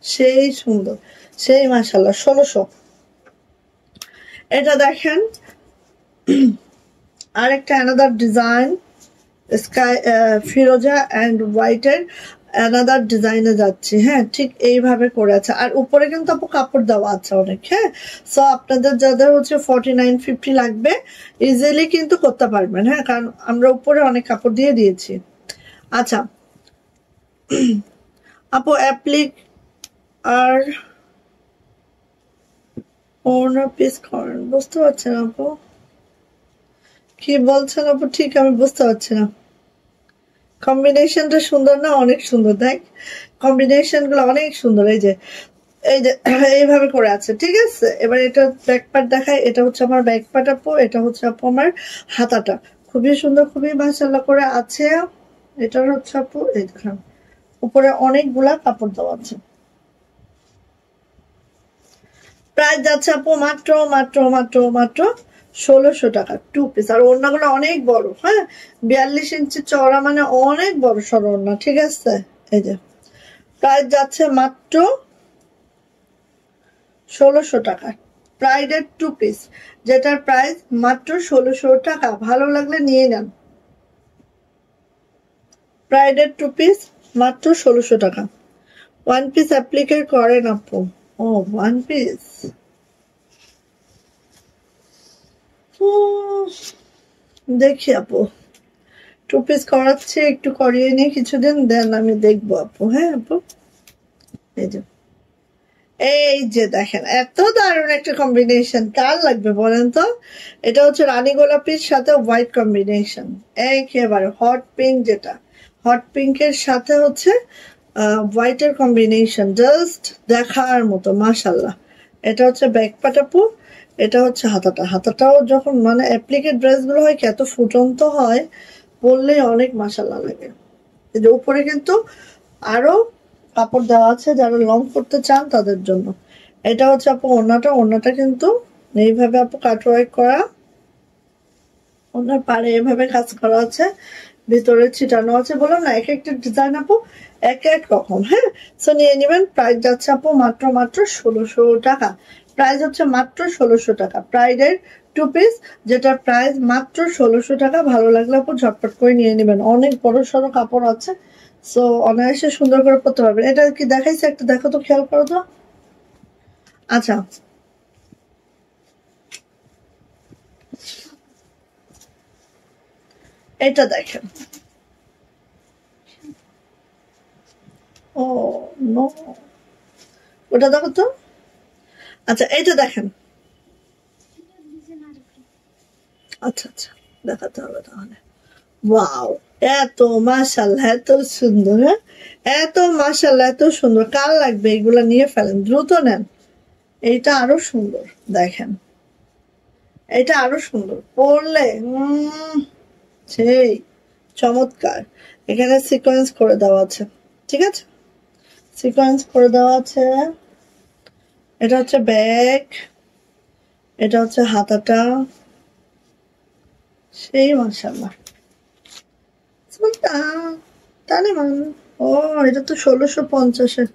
Speaker 2: সেই সুন্দর, সেই মাশাআল্লাহ 1600। এটা দেখেন আরেকটা another design, sky Firoza and হোয়াইটের অ্যানাদার ডিজাইনে যাচ্ছি। হ্যাঁ, ঠিক এইভাবে করে আছে, আর উপরে কিন্তু আপু কাপড় দেওয়া আছে অনেক। হ্যাঁ, সো আপনাদের যাদের হচ্ছে 49-50 লাগবে ইজিলি কিন্তু করতে পারবেন। হ্যাঁ, কারণ আমরা উপরে অনেক কাপড় দিয়ে দিয়েছি। আচ্ছা আপু অ্যাপ্লিক আর ওনার পিস করেন, বুঝতে পারছেন আপু কি বলছেন আপু? ঠিক আমি বুঝতে পারছি না। কম্বিনেশনটা সুন্দর না? অনেক সুন্দর, দেখ কম্বিনেশন গুলো অনেক সুন্দর। এই যে এইভাবে করে আছে, ঠিক আছে। এবার এটা ব্যাক পার্ট দেখায়, এটা হচ্ছে আমার ব্যাক পার্ট আপু, এটা হচ্ছে আপু আমার হাতাটা, খুবই সুন্দর, খুবই মাশাআল্লাহ করে আছে। এটার হচ্ছে আপু এই দেখেন উপরে অনেকগুলা কাপড় দেওয়া আছে। প্রাইস যাচ্ছে আপু মাত্র 1600 টাকা 2 পিস। আর ওড়নাগুলো অনেক বড়, হ্যাঁ 42 ইঞ্চি চওড়া, মানে অনেক বড় সড়ো ওড়না, ঠিক আছে। এই যে প্রাইস যাচ্ছে মাত্র 1600 টাকা। প্রাইডের 2 পিস, যেটার প্রাইস মাত্র 1600 টাকা। ভালো লাগলে নিয়ে নেন। প্রাইডের 2 পিস মাত্র 1600 টাকা। 1 পিস অ্যাপ্লিকেট করেন আপু? ও 1 পিস, দেখি আপু 2 পিস করাচ্ছে, একটু করিয়ে নিয়ে কিছুদিন, দেন আমি দেখবো আপু। হ্যাঁ আপু, এই যে দেখেন এত দারুণ একটা কম্বিনেশন, কার লাগবে বলেন তো? এটা হচ্ছে রানী গোলাপির সাথে হোয়াইট কম্বিনেশন, একেবারে হট পিঙ্ক, যেটা হট পিঙ্কের সাথে হচ্ছে হোয়াইটের কম্বিনেশন, জাস্ট দেখার মতো মাশাল্লাহ। এটা হচ্ছে ব্যাক পার্ট আপু, এটা হচ্ছে হাতাটা। হাতাটাও যখন মানে অ্যাপ্লিকেট ড্রেসগুলো হয় কি এত ফুটন্ত হয়, পরলেই অনেক মাশাল্লাহ লাগে। এই যে উপরে কিন্তু আরো কাপড় দেওয়া আছে যারা লং করতে চান তাদের জন্য। এটা হচ্ছে আপু ওড়নাটা। ওড়নাটা কিন্তু এইভাবে আপু কাটওয়ার্ক করা, ওনার পাড়ে এভাবে কাজ করা আছে, ভিতরে ছিটানো আছে। বললাম না এক একটা ডিজাইন আপু এক এক রকম। হ্যাঁ, সো নিয়ে নেবেন। প্রাইস যাচ্ছে আপু মাত্র 1600 টাকা। প্রাইস হচ্ছে মাত্র 1600 টাকা। প্রাইডের 2 পিস, যেটার প্রাইস মাত্র 1600 টাকা। ভালো লাগলে আপু ঝটপট করে নিয়ে নেবেন। অনেক বড় সড়ো কাপড় আছে, সো অনায়াসে সুন্দর করে পরতে পারবেন। এটা কি দেখাইছে? একটা দেখো তো, খেয়াল করো তো। আচ্ছা, এটা দেখেন। ও নো, ওটা দেখো তো। আচ্ছা, এইটা দেখেন। আচ্ছা আচ্ছা, দেখাতে হবে তাহলে। ওয়াও, এত মাশাআল্লাহ, এত সুন্দর। হ্যাঁ, এত মাশাআল্লাহ, এত সুন্দর। কার লাগবে এগুলা নিয়ে ফেলেন, দ্রুত নেন। এইটা আরো সুন্দর, দেখেন এটা আরো সুন্দর পরলে সেই চমৎকার। এখানে সিকোয়েন্স করে দেওয়া আছে, ঠিক আছে, সিকোয়েন্স করে দেওয়া আছে। এটা হচ্ছে ব্যাক, এটা হচ্ছে হাতাটা, সেই মাশাআল্লাহ। তাহলে ও, এটা তো 1650-এর।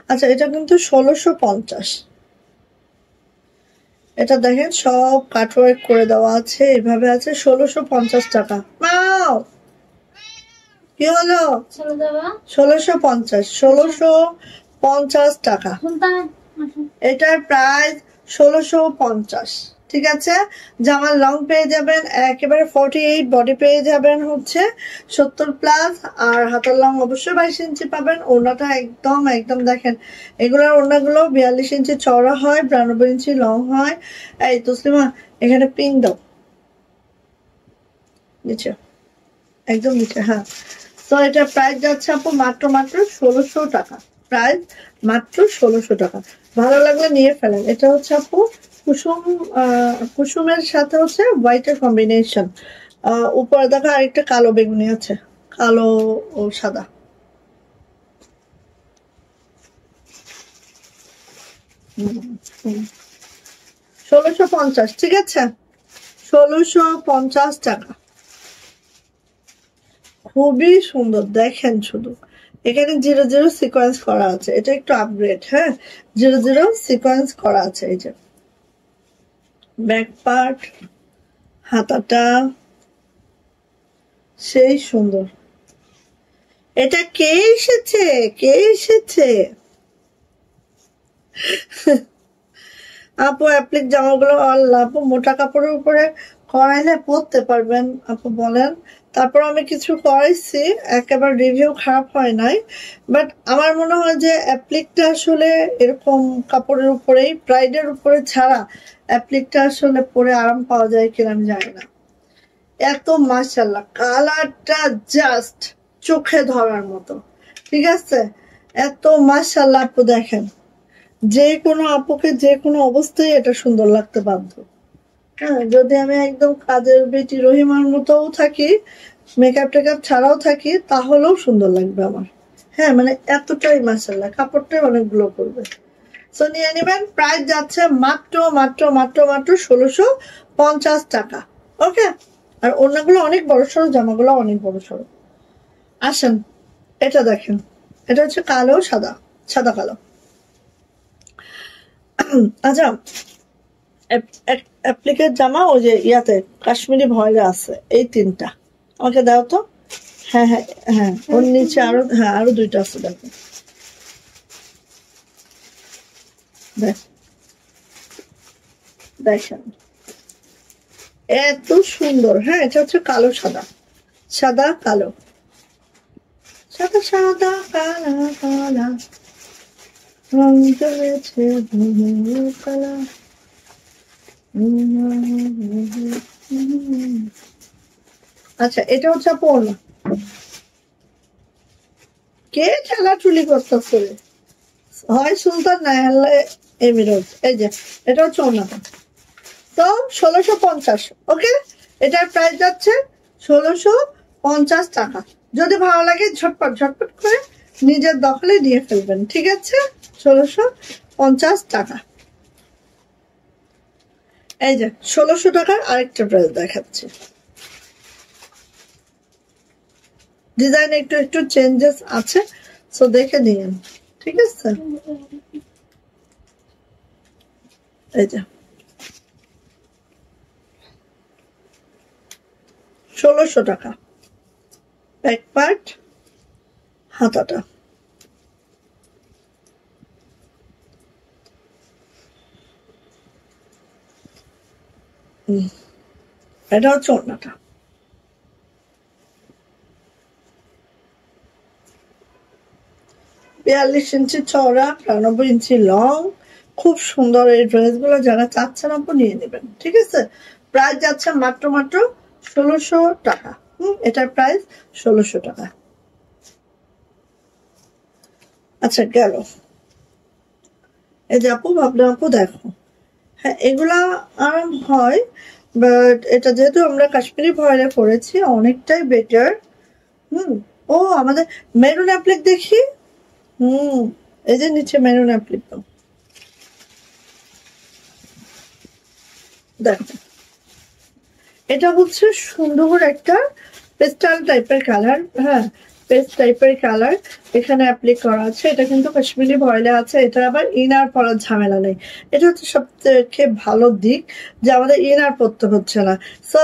Speaker 2: আচ্ছা, এটা কিন্তু 1650। এটা দেখেন সব কাটওয়ার্ক করে দেওয়া আছে, এভাবে আছে। 1650 টাকা। মাও, কি হলো? 1650, 1650 টাকা। এটার প্রাইস 1650, ঠিক আছে। জামার লং পেয়ে যাবেন একেবারে 48, বডি পেয়ে যাবেন হচ্ছে 70+, আর হাতার লং অবশ্যই 22 ইঞ্চি পাবেন। ওড়নাটা একদম একদম দেখেন, এগুলোর ওড়নাগুলো 42 ইঞ্চি চওড়া হয়, 92 ইঞ্চি লং হয়। এই তসলিমা, এখানে পিন দাও নিচে, একদম নিচে। হ্যাঁ, তো এটা প্রাইস যাচ্ছে আপু মাত্র 1600 টাকা। প্রাইস মাত্র 1600 টাকা। ভালো লাগলে নিয়ে ফেলেন। এটা হচ্ছে আপু কুসুম, কুসুমের সাথে হচ্ছে হোয়াইটের কম্বিনেশন। উপরে দেখা আরেকটা কালো বেগুনি আছে, কালো ও সাদা। 1650, ঠিক আছে, 1650 টাকা। খুবই সুন্দর, দেখেন শুধু এখানে 00 সিকোয়েন্স করা আছে। এটা একটু আপগ্রেড। হ্যাঁ, 00 সিকোয়েন্স করা আছে। এই যে ব্যাক পার্ট, হাতাটা সেই সুন্দর। এটা কে এসেছে, কে এসেছে? আপু অ্যাপ্লিক জামাগুলো আল্লাহ আপু মোটা কাপড়ের উপরে করাইলে পরতে পারবেন আপু বলেন। তারপর আমি কিছু করাইছি, একেবারে রিভিউ খারাপ হয় নাই, বাট আমার মনে হয় যে অ্যাপ্লিকটা আসলে এরকম কাপড়ের উপরেই, প্রাইডের উপরে ছাড়া অ্যাপ্লিকটা আসলে পরে আরাম পাওয়া যায় কিনা আমি জানি না। এত মাশাআল্লাহ, কালারটা জাস্ট চোখে ধরার মতো, ঠিক আছে। এত মাশাআল্লাহ আপু, দেখেন যে কোনো আপুকে যে কোনো অবস্থায় এটা সুন্দর লাগতে বাধ্য। হ্যাঁ, যদি আমি একদম কাজের বেটি রহিমার মতোও থাকি, মেকআপ টেকআপ ছাড়াও থাকি, তাহলেও সুন্দর লাগবে আমার। হ্যাঁ, মানে এতটাই মাশাআল্লাহ, কাপড়টাই অনেক গ্লো করবে। সো নিয়ে নেবেন। প্রাইস যাচ্ছে মাত্র মাত্র মাত্র মাত্র 1650 টাকা। ওকে, আর অন্যগুলো অনেক বড় সড়ো, জামাগুলো অনেক বড় সড়ো। আসেন এটা দেখেন, এটা হচ্ছে কালো সাদা, সাদা কালো। আচ্ছা, অ্যাপ্লিকের জামা ওই যে ইয়াতে কাশ্মীরি ভয়েলে আছে, এই তিনটা আমাকে দাও তো। হ্যাঁ হ্যাঁ হ্যাঁ, ওর নিচে আরো, হ্যাঁ আরো দুইটা আছে, দেখো দেখেন এত সুন্দর। হ্যাঁ, এটা হচ্ছে কালো সাদা, সাদা কালো, সাদা সাদা কালা কালা রং চলেছে কালা। আচ্ছা, এটা হচ্ছে পড়না। কে ঠেলাঠুলি করতেছে? হয় সুলতান না হলে এমিরোজ। এই যে এটা হচ্ছে ওড়নাটা, তো 1650। ওকে, এটার প্রাইস যাচ্ছে 1650 টাকা। যদি ভালো লাগে ঝটপট ঝটপট করে নিজের দখলে নিয়ে ফেলবেন, ঠিক আছে? 1650 টাকা। এই যে 1600 টাকার আরেকটা প্রাইস দেখাচ্ছি। ডিজাইন একটু একটু চেঞ্জেস আছে, সো দেখে নিন, ঠিক আছে? এই যে 1600 টাকা, ব্যাক পার্ট, হাতাটা। এটা হচ্ছে ওড়নাটা। 42 ইঞ্চি চওড়া, 92 ইঞ্চি লং, খুব সুন্দর এই ড্রেসগুলো। যারা চাচ্ছেন আপু নিয়ে নেবেন, ঠিক আছে? প্রাইস যাচ্ছে মাত্র মাত্র 1600 টাকা। এটার প্রাইস 1600 টাকা। আচ্ছা গেল। এই যে আপু, ভাবলাম আপু দেখো, হ্যাঁ এগুলা আরাম হয়, বাট এটা যেহেতু আমরা কাশ্মীরি ভয়েলে পরেছি অনেকটাই বেটার। ও আমাদের মেরুন অ্যাপ্লিক দেখি। এই যে নিচে মেরুন অ্যাপ্লিক, দেখো এটা হচ্ছে সুন্দর একটা পেস্টাল টাইপের কালার। হ্যাঁ, পেস্ট টাইপের কালার এখানে অ্যাপ্লিক করা আছে। এটা কিন্তু কাশ্মীরি ভয়েলে আছে, এটা আবার ইনার পরার ঝামেলা নেই। এটা হচ্ছে সবথেকে ভালো দিক যে আমাদের ইনার পরতে হচ্ছে না। সো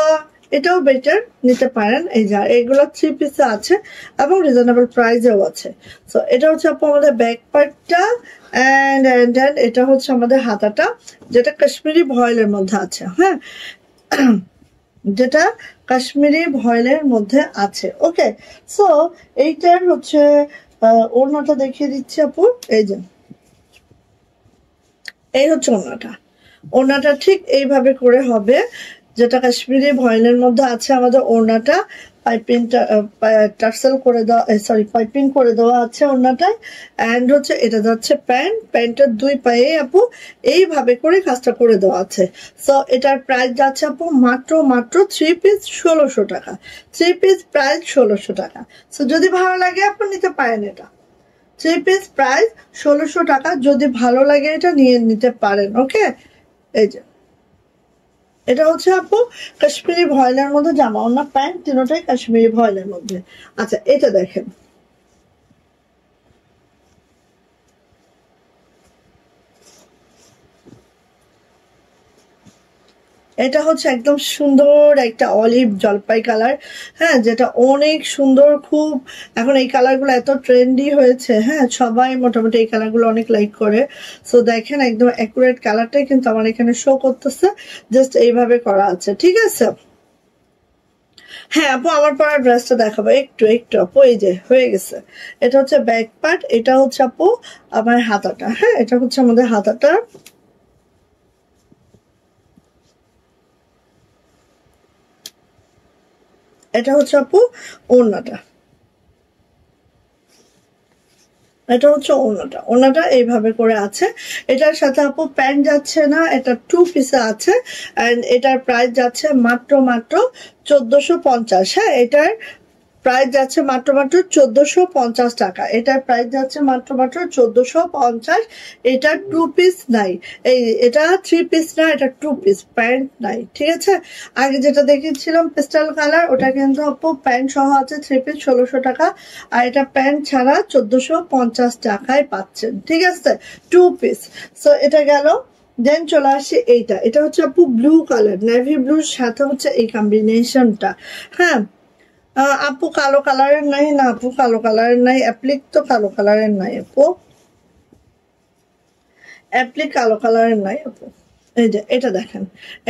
Speaker 2: এটাও বেটার, নিতে পারেন। এই যা এগুলো 3 পিসে আছে এবং রিজনেবল প্রাইসেও আছে। সো এটা হচ্ছে আপু আমাদের ব্যাক পার্টটা, অ্যান্ড এটা হচ্ছে আমাদের হাতাটা, যেটা কাশ্মীরি ভয়েলের মধ্যে আছে। হ্যাঁ, যেটা কাশ্মীরি ভয়েলের মধ্যে আছে। ওকে, সো এইটার হচ্ছে ওড়নাটা দেখিয়ে দিচ্ছি আপু। এই যে এই হচ্ছে ওড়নাটা। ওড়নাটা ঠিক এইভাবে করে হবে, যেটা কাশ্মীরি ভয়েলের মধ্যে আছে আমাদের ওড়নাটা। টার্সেল করে দেওয়া, সরি পাইপিং করে দেওয়া আছে ওড়নাটায়। অ্যান্ড হচ্ছে এটা যাচ্ছে প্যান্ট, প্যান্টের 2 পায়ে আপু এইভাবে করে কাজটা করে দেওয়া আছে। সো এটার প্রাইস যাচ্ছে আপু মাত্র মাত্র 3 পিস 1600 টাকা। 3 পিস প্রাইস 1600 টাকা। সো যদি ভালো লাগে আপনি নিতে পারেন। এটা 3 পিস প্রাইস 1600 টাকা। যদি ভালো লাগে এটা নিয়ে নিতে পারেন। ওকে, এই যে এটা হচ্ছে আপু কাশ্মীরি ভয়েলের মধ্যে জামা, ওড়না, প্যান্ট তিনটাই কাশ্মীরি ভয়েলের মধ্যে। আচ্ছা এটা দেখেন, এটা হচ্ছে একদম সুন্দর একটা অলিভ জলপাই কালার। হ্যাঁ, যেটা অনেক সুন্দর, খুব এখন এই কালারগুলো এত ট্রেন্ডি হয়েছে। হ্যাঁ, সবাই মোটামুটি এই কালারগুলো অনেক লাইক করে। সো দেখেন একদম অ্যাকুরেট কালারটাই কিন্তু আমার এখানে শো করতেছে, জাস্ট এইভাবে করা আছে, ঠিক আছে? হ্যাঁ আপু, আমার পরা ড্রেসটা দেখাবো একটু একটু আপু। এই যে হয়ে গেছে, এটা হচ্ছে ব্যাক পার্ট, এটা হচ্ছে আপু আমার হাতাটা। হ্যাঁ, এটা হচ্ছে আমাদের হাতাটা। এটা হচ্ছে আপু ওড়নাটা, এটা হচ্ছে ওড়নাটা। ওড়নাটা এইভাবে করে আছে। এটার সাথে আপু প্যান্ট যাচ্ছে না, এটা 2 পিসে আছে। এন্ড এটার প্রাইস যাচ্ছে মাত্র মাত্র 1450। হ্যাঁ, এটার প্রাইস যাচ্ছে মাত্র 1450 টাকা। এটার প্রাইস যাচ্ছে মাত্র 1450। এটা 2 পিস নাই, এটা 3 পিস না, এটা 2 পিস, প্যান্ট নাই। ঠিক আছে, আগে যেটা দেখিয়েছিলাম পেস্টাল কালার, ওটা কিন্তু আপু প্যান্ট সহ আছে 3 পিস 1600 টাকা, আর এটা প্যান্ট ছাড়া 1450 টাকায় পাচ্ছেন। ঠিক আছে, 2 পিস। সো এটা গেল। দেন চলে আসি এইটা, এটা হচ্ছে আপু ব্লু কালার, নেভি ব্লুর সাথে হচ্ছে এই কম্বিনেশনটা। হ্যাঁ আপু কালো কালারের নাই না, আপু কালো কালারের নাই, অ্যাপ্লিক তো কালো কালারের নাই আপু, অ্যাপ্লিক কালো কালারের নাই আপু। এই যে এটা দেখেন,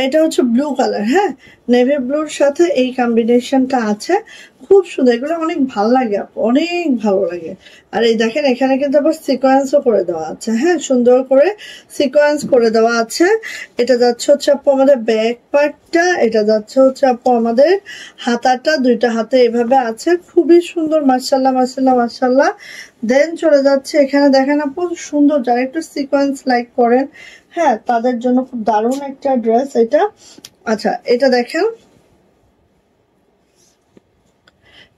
Speaker 2: এটা হচ্ছে ব্লু কালার। হ্যাঁ, নেভি ব্লুর সাথে এই কম্বিনেশনটা আছে, খুব সুন্দর, এগুলো অনেক ভালো লাগে আপু, অনেক ভালো লাগে। আর এই দেখেন এখানে কিন্তু আবার সিকোয়েন্সও করে দেওয়া আছে। হ্যাঁ, সুন্দর করে সিকোয়েন্স করে দেওয়া আছে। এটা যাচ্ছে হচ্ছে আপু আমাদের ব্যাক পার্টটা, এটা যাচ্ছে হচ্ছে আপু আমাদের হাতাটা, দুইটা হাতে এভাবে আছে, খুবই সুন্দর, মাশাআল্লাহ মাশাআল্লাহ মাশাআল্লাহ। দেন চলে যাচ্ছে এখানে দেখেন আপু সুন্দর, যারা একটু সিকোয়েন্স লাইক করেন, হ্যাঁ তাদের জন্য খুব দারুণ একটা ড্রেস এটা। আচ্ছা এটা দেখেন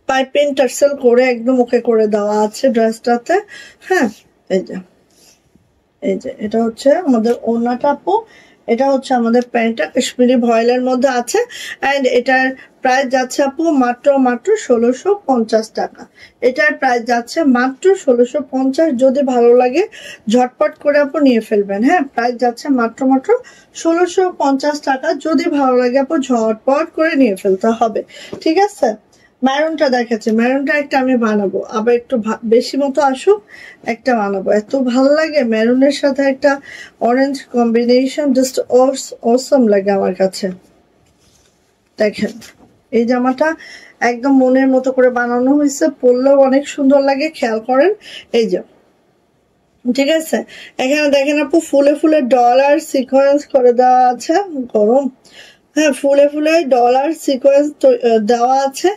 Speaker 2: পাইপিং টার্সেল করে একদম ওকে করে দেওয়া আছে ড্রেসটাতে। হ্যাঁ এই যে এটা হচ্ছে আমাদের ওড়নাটা আপু, এটা হচ্ছে আমাদের প্যান্টটা কাশ্মীরি ভয়েলের মধ্যে আছে। অ্যান্ড এটার প্রাইস যাচ্ছে আপু মাত্র 1650 টাকা। এটার প্রাইস যাচ্ছে মাত্র 1650। যদি ভালো লাগে ঝটপট করে আপু নিয়ে ফেলবেন। হ্যাঁ, প্রাইস যাচ্ছে মাত্র 1650 টাকা। যদি ভালো লাগে আপু ঝটপট করে নিয়ে ফেলতে হবে। ঠিক আছে, ম্যারুনটা দেখাচ্ছে, ম্যারুনটা একটা আমি বানাবো, আবার একটু বেশি মতো আসুক, একটা বানাবো। এত ভালো লাগে ম্যারুনের সাথে একটা অরেঞ্জ কম্বিনেশন, জাস্ট অসম লাগে আমার কাছে। দেখেন এই জামাটা একদম মনের মতো করে বানানো হয়েছে, পরলেও অনেক সুন্দর লাগে, খেয়াল করেন এই যে। ঠিক আছে, এখানে দেখেন আপু ফুলে ফুলে ডলার সিকোয়েন্স করে দেওয়া আছে, গরম। হ্যাঁ, ফুলে ফুলে ডলার সিকোয়েন্স দেওয়া আছে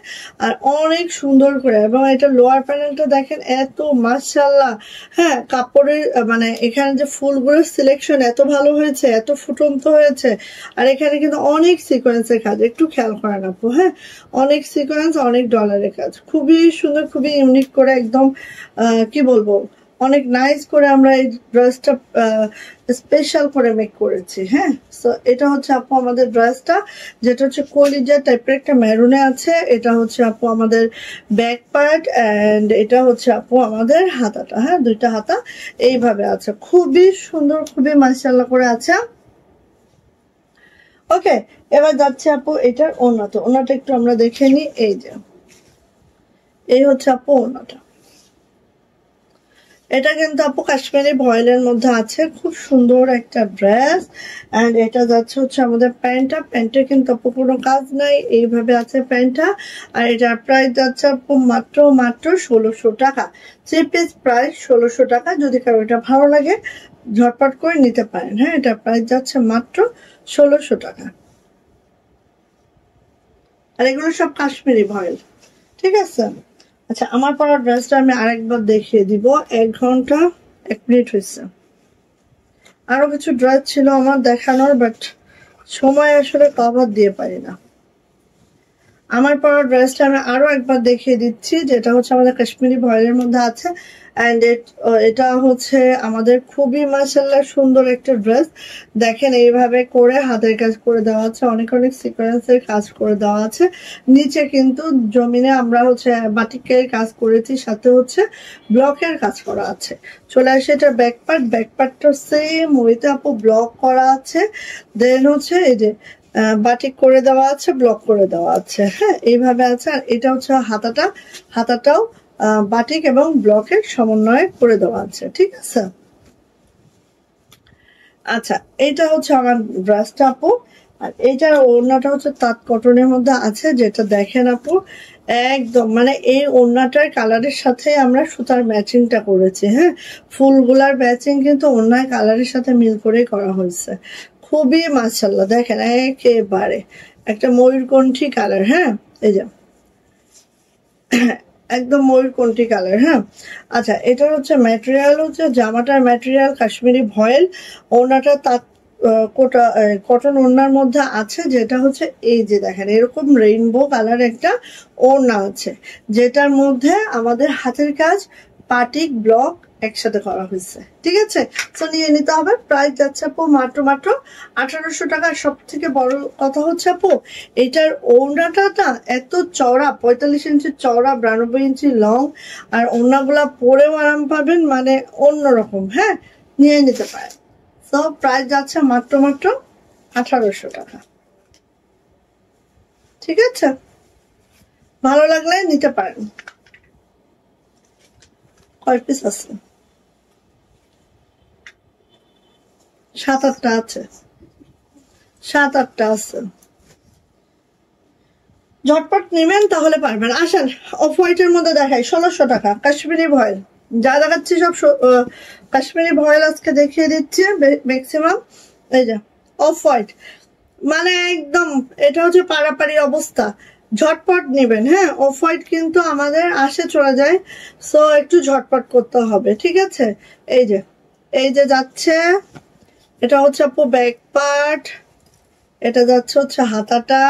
Speaker 2: আর অনেক সুন্দর করে। এবং এটা লোয়ার প্যানেলটা দেখেন এত মাশাআল্লাহ। হ্যাঁ, কাপড়ের মানে এখানে যে ফুলগুলোর সিলেকশন এত ভালো হয়েছে, এত ফুটন্ত হয়েছে। আর এখানে কিন্তু অনেক সিকোয়েন্সের কাজ, একটু খেয়াল করেন আপু। হ্যাঁ, অনেক সিকোয়েন্স, অনেক ডলারের কাজ, খুবই সুন্দর, খুবই ইউনিক করে, একদম কি বলবো, অনেক নাইস করে আমরা এই ড্রেসটা স্পেশাল করে মেক করেছি। হ্যাঁ, সো এটা হচ্ছে আপু আমাদের ড্রেসটা, যেটা হচ্ছে কলিজা টাইপের একটা মেরুনে আছে। এটা হচ্ছে আপু আমাদের ব্যাক পার্ট, অ্যান্ড এটা হচ্ছে আপু আমাদের হাতাটা। হ্যাঁ, দুইটা হাতা এইভাবে আছে, খুবই সুন্দর, খুবই মাশাআল্লাহ করে আছে। ওকে, এবার যাচ্ছে আপু এটার ওড়নাটা, ওড়নাটা একটু আমরা দেখে নিই। এই যে এই হচ্ছে আপু ওড়নাটা, এটা কিন্তু আপু কাশ্মীরি ভয়েলের মধ্যে আছে, খুব সুন্দর একটা ড্রেস। এন্ড এটা যাচ্ছে হচ্ছে আমাদের প্যান্টটা, প্যান্টে কিন্তু আপু কোনো কাজ নাই, এইভাবে আছে প্যান্টটা। আর এটার প্রাইস যাচ্ছে আপু মাত্র 1600 টাকা। 3 পিস প্রাইস 1600 টাকা। যদি কারো এটা ভালো লাগে ঝটপট করে নিতে পারেন। হ্যাঁ, এটার প্রাইস যাচ্ছে মাত্র 1600 টাকা। আর এগুলো সব কাশ্মীরি ভয়েল। ঠিক আছে, আচ্ছা আমার পরা ড্রেসটা আমি আরেকবার দেখিয়ে দিব। 1 ঘন্টা 1 মিনিট হয়েছে। আরো কিছু ড্রেস ছিল আমার দেখানোর, বাট সময় আসলে কভার দিয়ে পারি না। আমার পরা ড্রেসটা আমি আরো একবার দেখিয়ে দিচ্ছি, যেটা হচ্ছে আমাদের কাশ্মীরি ভয়েলের মধ্যে আছে। অ্যান্ড এটা হচ্ছে আমাদের খুবই মাশাআল্লাহ সুন্দর একটা ড্রেস। দেখেন এইভাবে করে হাতের কাজ করে দেওয়া আছে, অনেক অনেক সিকোয়েন্সের কাজ করে দেওয়া আছে। নিচে কিন্তু জমিনে আমরা হচ্ছে বাটিকের কাজ করেছি, সাথে হচ্ছে ব্লকের কাজ করা আছে। চলে আসে এটা ব্যাক পার্ট, ব্যাক পার্টটা সেম ওইতে আপু ব্লক করা আছে। দেন হচ্ছে এই যে বাটিক করে দেওয়া আছে, ব্লক করে দেওয়া আছে। হ্যাঁ, এইভাবে আছে। আর এটা হচ্ছে হাতাটা, হাতাটাও বাটিক এবং ব্লকের সমন্বয়ে করে দেওয়া আছে। ঠিক আছে, আচ্ছা এইটা হচ্ছে আমার ড্রেসটা আপু। আর এইটার ওড়নাটা হচ্ছে তাঁত কটনের মধ্যে আছে, যেটা দেখেন আপু একদম মানে এই ওড়নাটার কালারের সাথে আমরা সুতার ম্যাচিংটা করেছি। হ্যাঁ, ফুলগুলার ম্যাচিং কিন্তু ওড়নার কালারের সাথে মিল করে করা হয়েছে, খুবই মাশাআল্লাহ। দেখেন একেবারে একটা ময়ূরকণ্ঠী কালার। হ্যাঁ, এই যে একদম ময়ূরকণ্ঠী কালার। হ্যাঁ, আচ্ছা এটার হচ্ছে ম্যাটেরিয়াল হচ্ছে, জামাটার ম্যাটেরিয়াল কাশ্মীরি ভয়েল, ওড়নাটা তাঁত কোটা কটন ওড়নার মধ্যে আছে, যেটা হচ্ছে এই যে দেখেন এরকম রেইনবো কালার একটা ওড়না আছে, যেটার মধ্যে আমাদের হাতের কাজ পাটিক ব্লক একসাথে করা হয়েছে। ঠিক আছে, তো নিয়ে নিতে হবে। প্রাইস যাচ্ছে আপু মাত্র 1800 টাকা। সব থেকে বড় কথা হচ্ছে আপু এটার ওড়নাটা না এত চওড়া, 45 ইঞ্চি চওড়া, 92 ইঞ্চি লং, আর ওড়নাগুলা পরেও আরাম পাবেন, মানে অন্যরকম। হ্যাঁ, নিয়ে নিতে পারেন। তো প্রাইস যাচ্ছে মাত্র 1800 টাকা। ঠিক আছে, ভালো লাগলে নিতে পারেন। কয় পিস আছে? 7-8টা আছে, 7-8টা আছে। ঝটপট নেবেন তাহলে পারবেন। আসেন, অফ হোয়াইটের মধ্যে দেখাই 1600 টাকা কাশ্মীরি ভয়েল। যা দেখাচ্ছি সব কাশ্মীরি ভয়েল আজকে দেখিয়ে দিচ্ছি ম্যাক্সিমাম। এই যে অফ হোয়াইট, মানে একদম এটা হচ্ছে পারাপারি অবস্থা। ঝটপট নেবেন। হ্যাঁ, অফ হোয়াইট কিন্তু আমাদের আসে চলে যায়, সো একটু ঝটপট করতে হবে। ঠিক আছে, এই যে যাচ্ছে, এটা হচ্ছে আপু ব্যাক পার্ট, এটা যাচ্ছে হচ্ছে হাতাটা।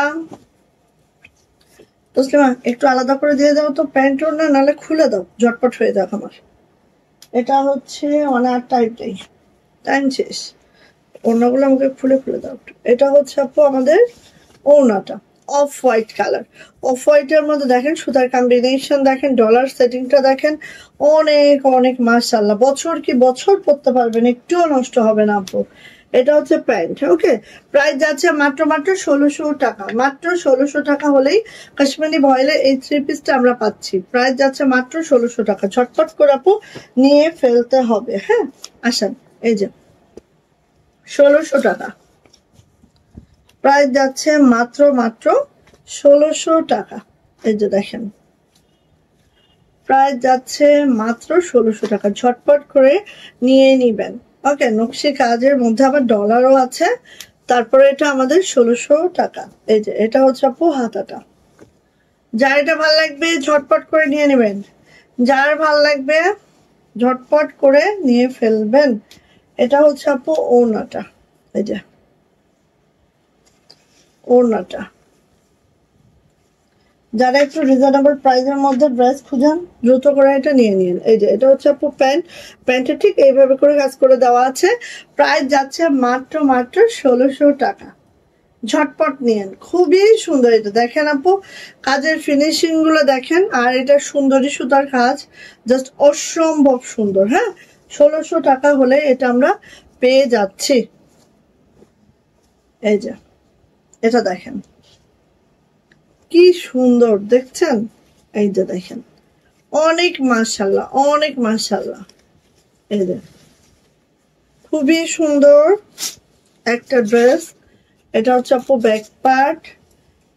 Speaker 2: তসলিমা একটু আলাদা করে দিয়ে দাও তো প্যান্ট, না নাহলে খুলে দাও, ঝটপট হয়ে যাক আমার। এটা হচ্ছে অনার টাইপটাই, টাইম শেষ। ওড়নাগুলো আমাকে খুলে খুলে দাও। এটা হচ্ছে আপু আমাদের ওড়নাটা অফ হোয়াইট কালার। অফ হোয়াইটের মধ্যে দেখেন সুতার কম্বিনেশন দেখেন, ডলার সেটিংটা দেখেন, অনেক অনেক মাশাআল্লাহ। বছর কি বছর পরতে পারবেন, একটুও নষ্ট হবে না আপু। এটা হচ্ছে প্যান্ট। ওকে, প্রাইস যাচ্ছে মাত্র 1600 টাকা। মাত্র 1600 টাকা হলেই কাশ্মীরি ভয়েলে এই 3 পিসটা আমরা পাচ্ছি। প্রাইস যাচ্ছে মাত্র 1600 টাকা। ঝটপট করে আপু নিয়ে ফেলতে হবে। হ্যাঁ, আসেন, এই যে 1600 টাকা প্রাইস যাচ্ছে মাত্র 1600 টাকা। এই যে দেখেন প্রাইস যাচ্ছে মাত্র 1600 টাকা। ঝটপট করে নিয়ে নিবেন। ওকে, নকশি কাজের মধ্যে আবার ডলারও আছে। তারপরে এটা আমাদের 1600 টাকা। এই যে এটা হচ্ছে আপু হাতাটা। যার এটা ভাল লাগবে ঝটপট করে নিয়ে নেবেন, যার ভাল লাগবে ঝটপট করে নিয়ে ফেলবেন। এটা হচ্ছে আপু ওড়নাটা। এই যে ওড়নাটা, যারা একটু রিজনেবল প্রাইসের মধ্যে ড্রেস খুঁজেন দ্রুত করে এটা নিয়ে নিন। এই যে এটা হচ্ছে আপু প্যান্ট, প্যান্টে ঠিক এইভাবে করে কাজ করে দেওয়া আছে। প্রাইস যাচ্ছে মাত্র 1600 টাকা। ঝটপট নিয়েন, খুবই সুন্দর। এটা দেখেন আপু কাজের ফিনিশিং গুলো দেখেন, আর এটা সুন্দরী সুতার কাজ, জাস্ট অসম্ভব সুন্দর। হ্যাঁ, 1600 টাকা হলে এটা আমরা পেয়ে যাচ্ছি। এই যে এটা দেখেন কি সুন্দর দেখছেন। এই যে দেখেন অনেক মাশাআল্লাহ, অনেক মাশাআল্লাহ। এই যে খুবই সুন্দর একটা ড্রেস। এটা হচ্ছে আপু ব্যাক পার্ট,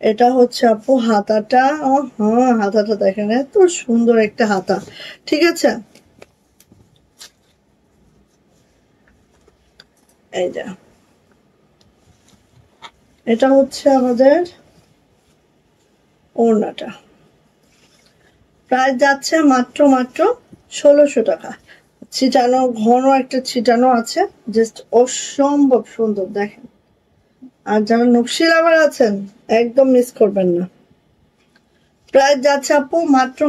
Speaker 2: এটা হচ্ছে আপু হাতাটা। ও হ্যাঁ, হাতাটা দেখেন এত সুন্দর একটা হাতা। ঠিক আছে, এই যে এটা হচ্ছে আমাদের ওড়নাটা। প্রাইস যাচ্ছে মাত্র 1600 টাকা। ছিটানো, ঘন একটা ছিটানো আছে, জাস্ট অসম্ভব সুন্দর দেখেন। আর যারা নকশি লাভার আছেন একদম মিস করবেন না। প্রাইস যাচ্ছে আপু মাত্র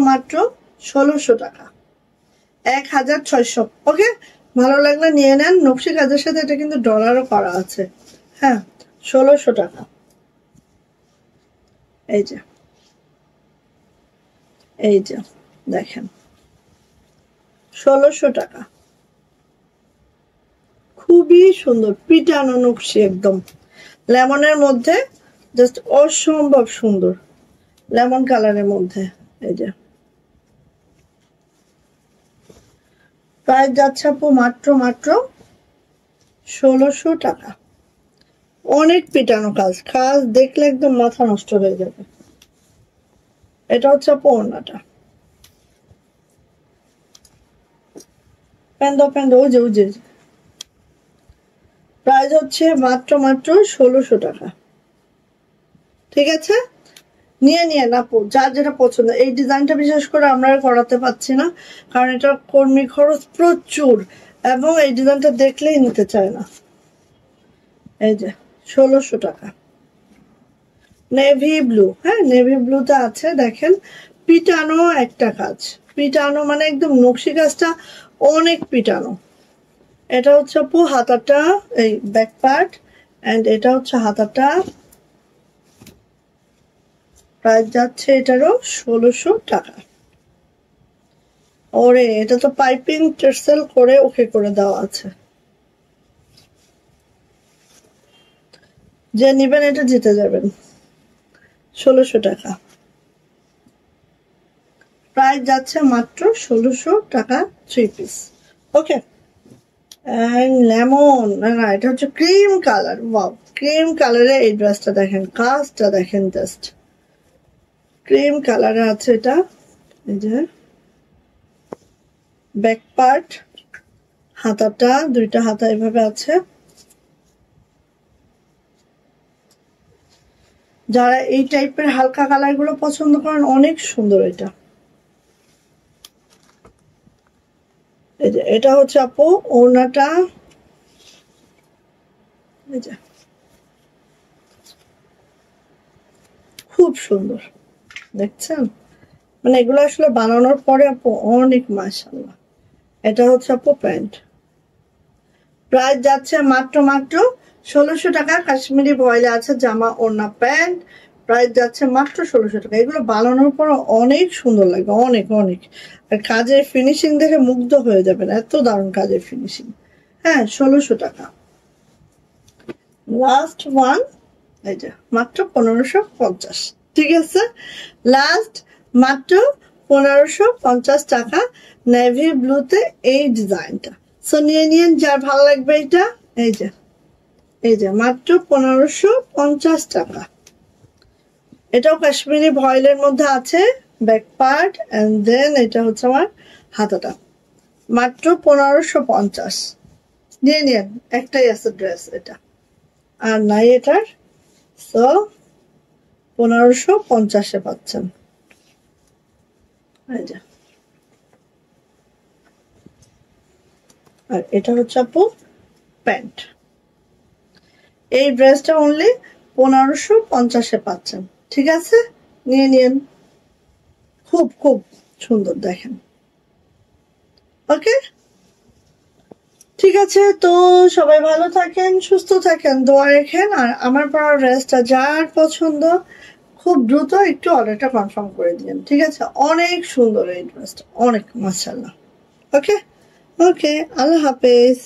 Speaker 2: 1600 টাকা, 1600। ওকে, ভালো লাগলে নিয়ে নেন। নকশি কাজের সাথে এটা কিন্তু ডলারও করা আছে। হ্যাঁ, 1600 টাকা। এই যে দেখেন 1600 টাকা। খুবই সুন্দর পিটানো নকশি, একদম লেমনের মধ্যে, জাস্ট অসম্ভব সুন্দর লেমন কালারের মধ্যে। এই যে প্রাইস যাচ্ছে আপু মাত্র 1600 টাকা। অনেক পিটানো কাজ, কাজ দেখলে একদম মাথা নষ্ট হয়ে যাবে। এটা হচ্ছে আপু ওড়নাটা। প্যান্ডো ওই যে প্রাইস হচ্ছে মাত্র 1600 টাকা। ঠিক আছে, নিয়ে আপু যার যেটা পছন্দ। এই ডিজাইনটা বিশেষ করে আমরা আর করাতে পারছি না, কারণ এটা কর্মী খরচ প্রচুর, এবং এই ডিজাইনটা দেখলেই নিতে চায় না। এই যে 1600 টাকা। নেভি ব্লু, হ্যাঁ নেভি ব্লুতে আছে দেখেন পিটানো একটা কাজ, পিটানো মানে একদম নকশি কাজটা অনেক পিটানো। এটা হচ্ছে আপু হাতাটা, এই ব্যাক পার্ট, এন্ড এটা হচ্ছে হাতাটা। প্রাইস যাচ্ছে এটারও 1600 টাকা। ওরে এটা তো পাইপিং টেসেল করে ওকে করে দেওয়া আছে, যে নিবেন এটা জিতে যাবেন। 1600 টাকা প্রাইস যাচ্ছে, মাত্র 1600 টাকা 3 পিস। ওকে, লেমন না এটা হচ্ছে ক্রিম কালার। ওয়াও, ক্রিম কালারে এই ড্রেসটা দেখেন, কাজটা দেখেন জাস্ট ক্রিম কালারে আছে এটা। এই যে ব্যাক পার্ট, হাতাটা দুইটা হাতা এভাবে আছে। যারা এই টাইপের হালকা কালার গুলো পছন্দ করেন অনেক সুন্দর এটা। এই যে এটা হচ্ছে আপু ওড়নাটা, এই যে খুব সুন্দর দেখছেন, মানে এগুলো আসলে বানানোর পরে আপু অনেক মাশাআল্লাহ। এটা হচ্ছে আপু প্যান্ট, প্রাইস যাচ্ছে মাত্র 1600 টাকা। কাশ্মীরি ভয়েলে আছে জামা ওড়না প্যান্ট, প্রাইস যাচ্ছে মাত্র 1600 টাকা। এগুলো বানানোর পর অনেক সুন্দর লাগে, অনেক অনেক। আর কাজের ফিনিশিং দেখে মুগ্ধ হয়ে যাবেন, এত দারুণ কাজের ফিনিশিং। হ্যাঁ 1600 টাকা। লাস্ট ওয়ান, এই যে মাত্র 1550। ঠিক আছে, লাস্ট মাত্র 1550 টাকা নেভি ব্লুতে এই ডিজাইনটা। সো নিয়ে নিন যার ভালো লাগবে এটা। এই যে মাত্র 1550 টাকা। এটাও কাশ্মীরি ভয়েলের মধ্যে আছে, ব্যাক পার্ট এন্ড দেন এটা হচ্ছে আমার হাতাটা। মাত্র 1550 নিয়ে নিন, একটাই আছে ড্রেস এটা আর নাই এটার। সো 1550-এ পাচ্ছেন। এই যে, আর এটা হচ্ছে আপু প্যান্ট। এই ড্রেসটা অনলি 1550-এ পাচ্ছেন। ঠিক আছে, নিয়ে নিন, খুব খুব সুন্দর দেখেন। ওকে, ঠিক আছে, তো সবাই ভালো থাকেন, সুস্থ থাকেন, দোয়া রেখেন। আর আমার পরা ড্রেসটা যার পছন্দ খুব দ্রুত একটু অর্ডারটা কনফার্ম করে দিন। ঠিক আছে, অনেক সুন্দর এই ড্রেসটা, অনেক মাশাআল্লাহ। ওকে ওকে, আল্লাহ হাফেজ।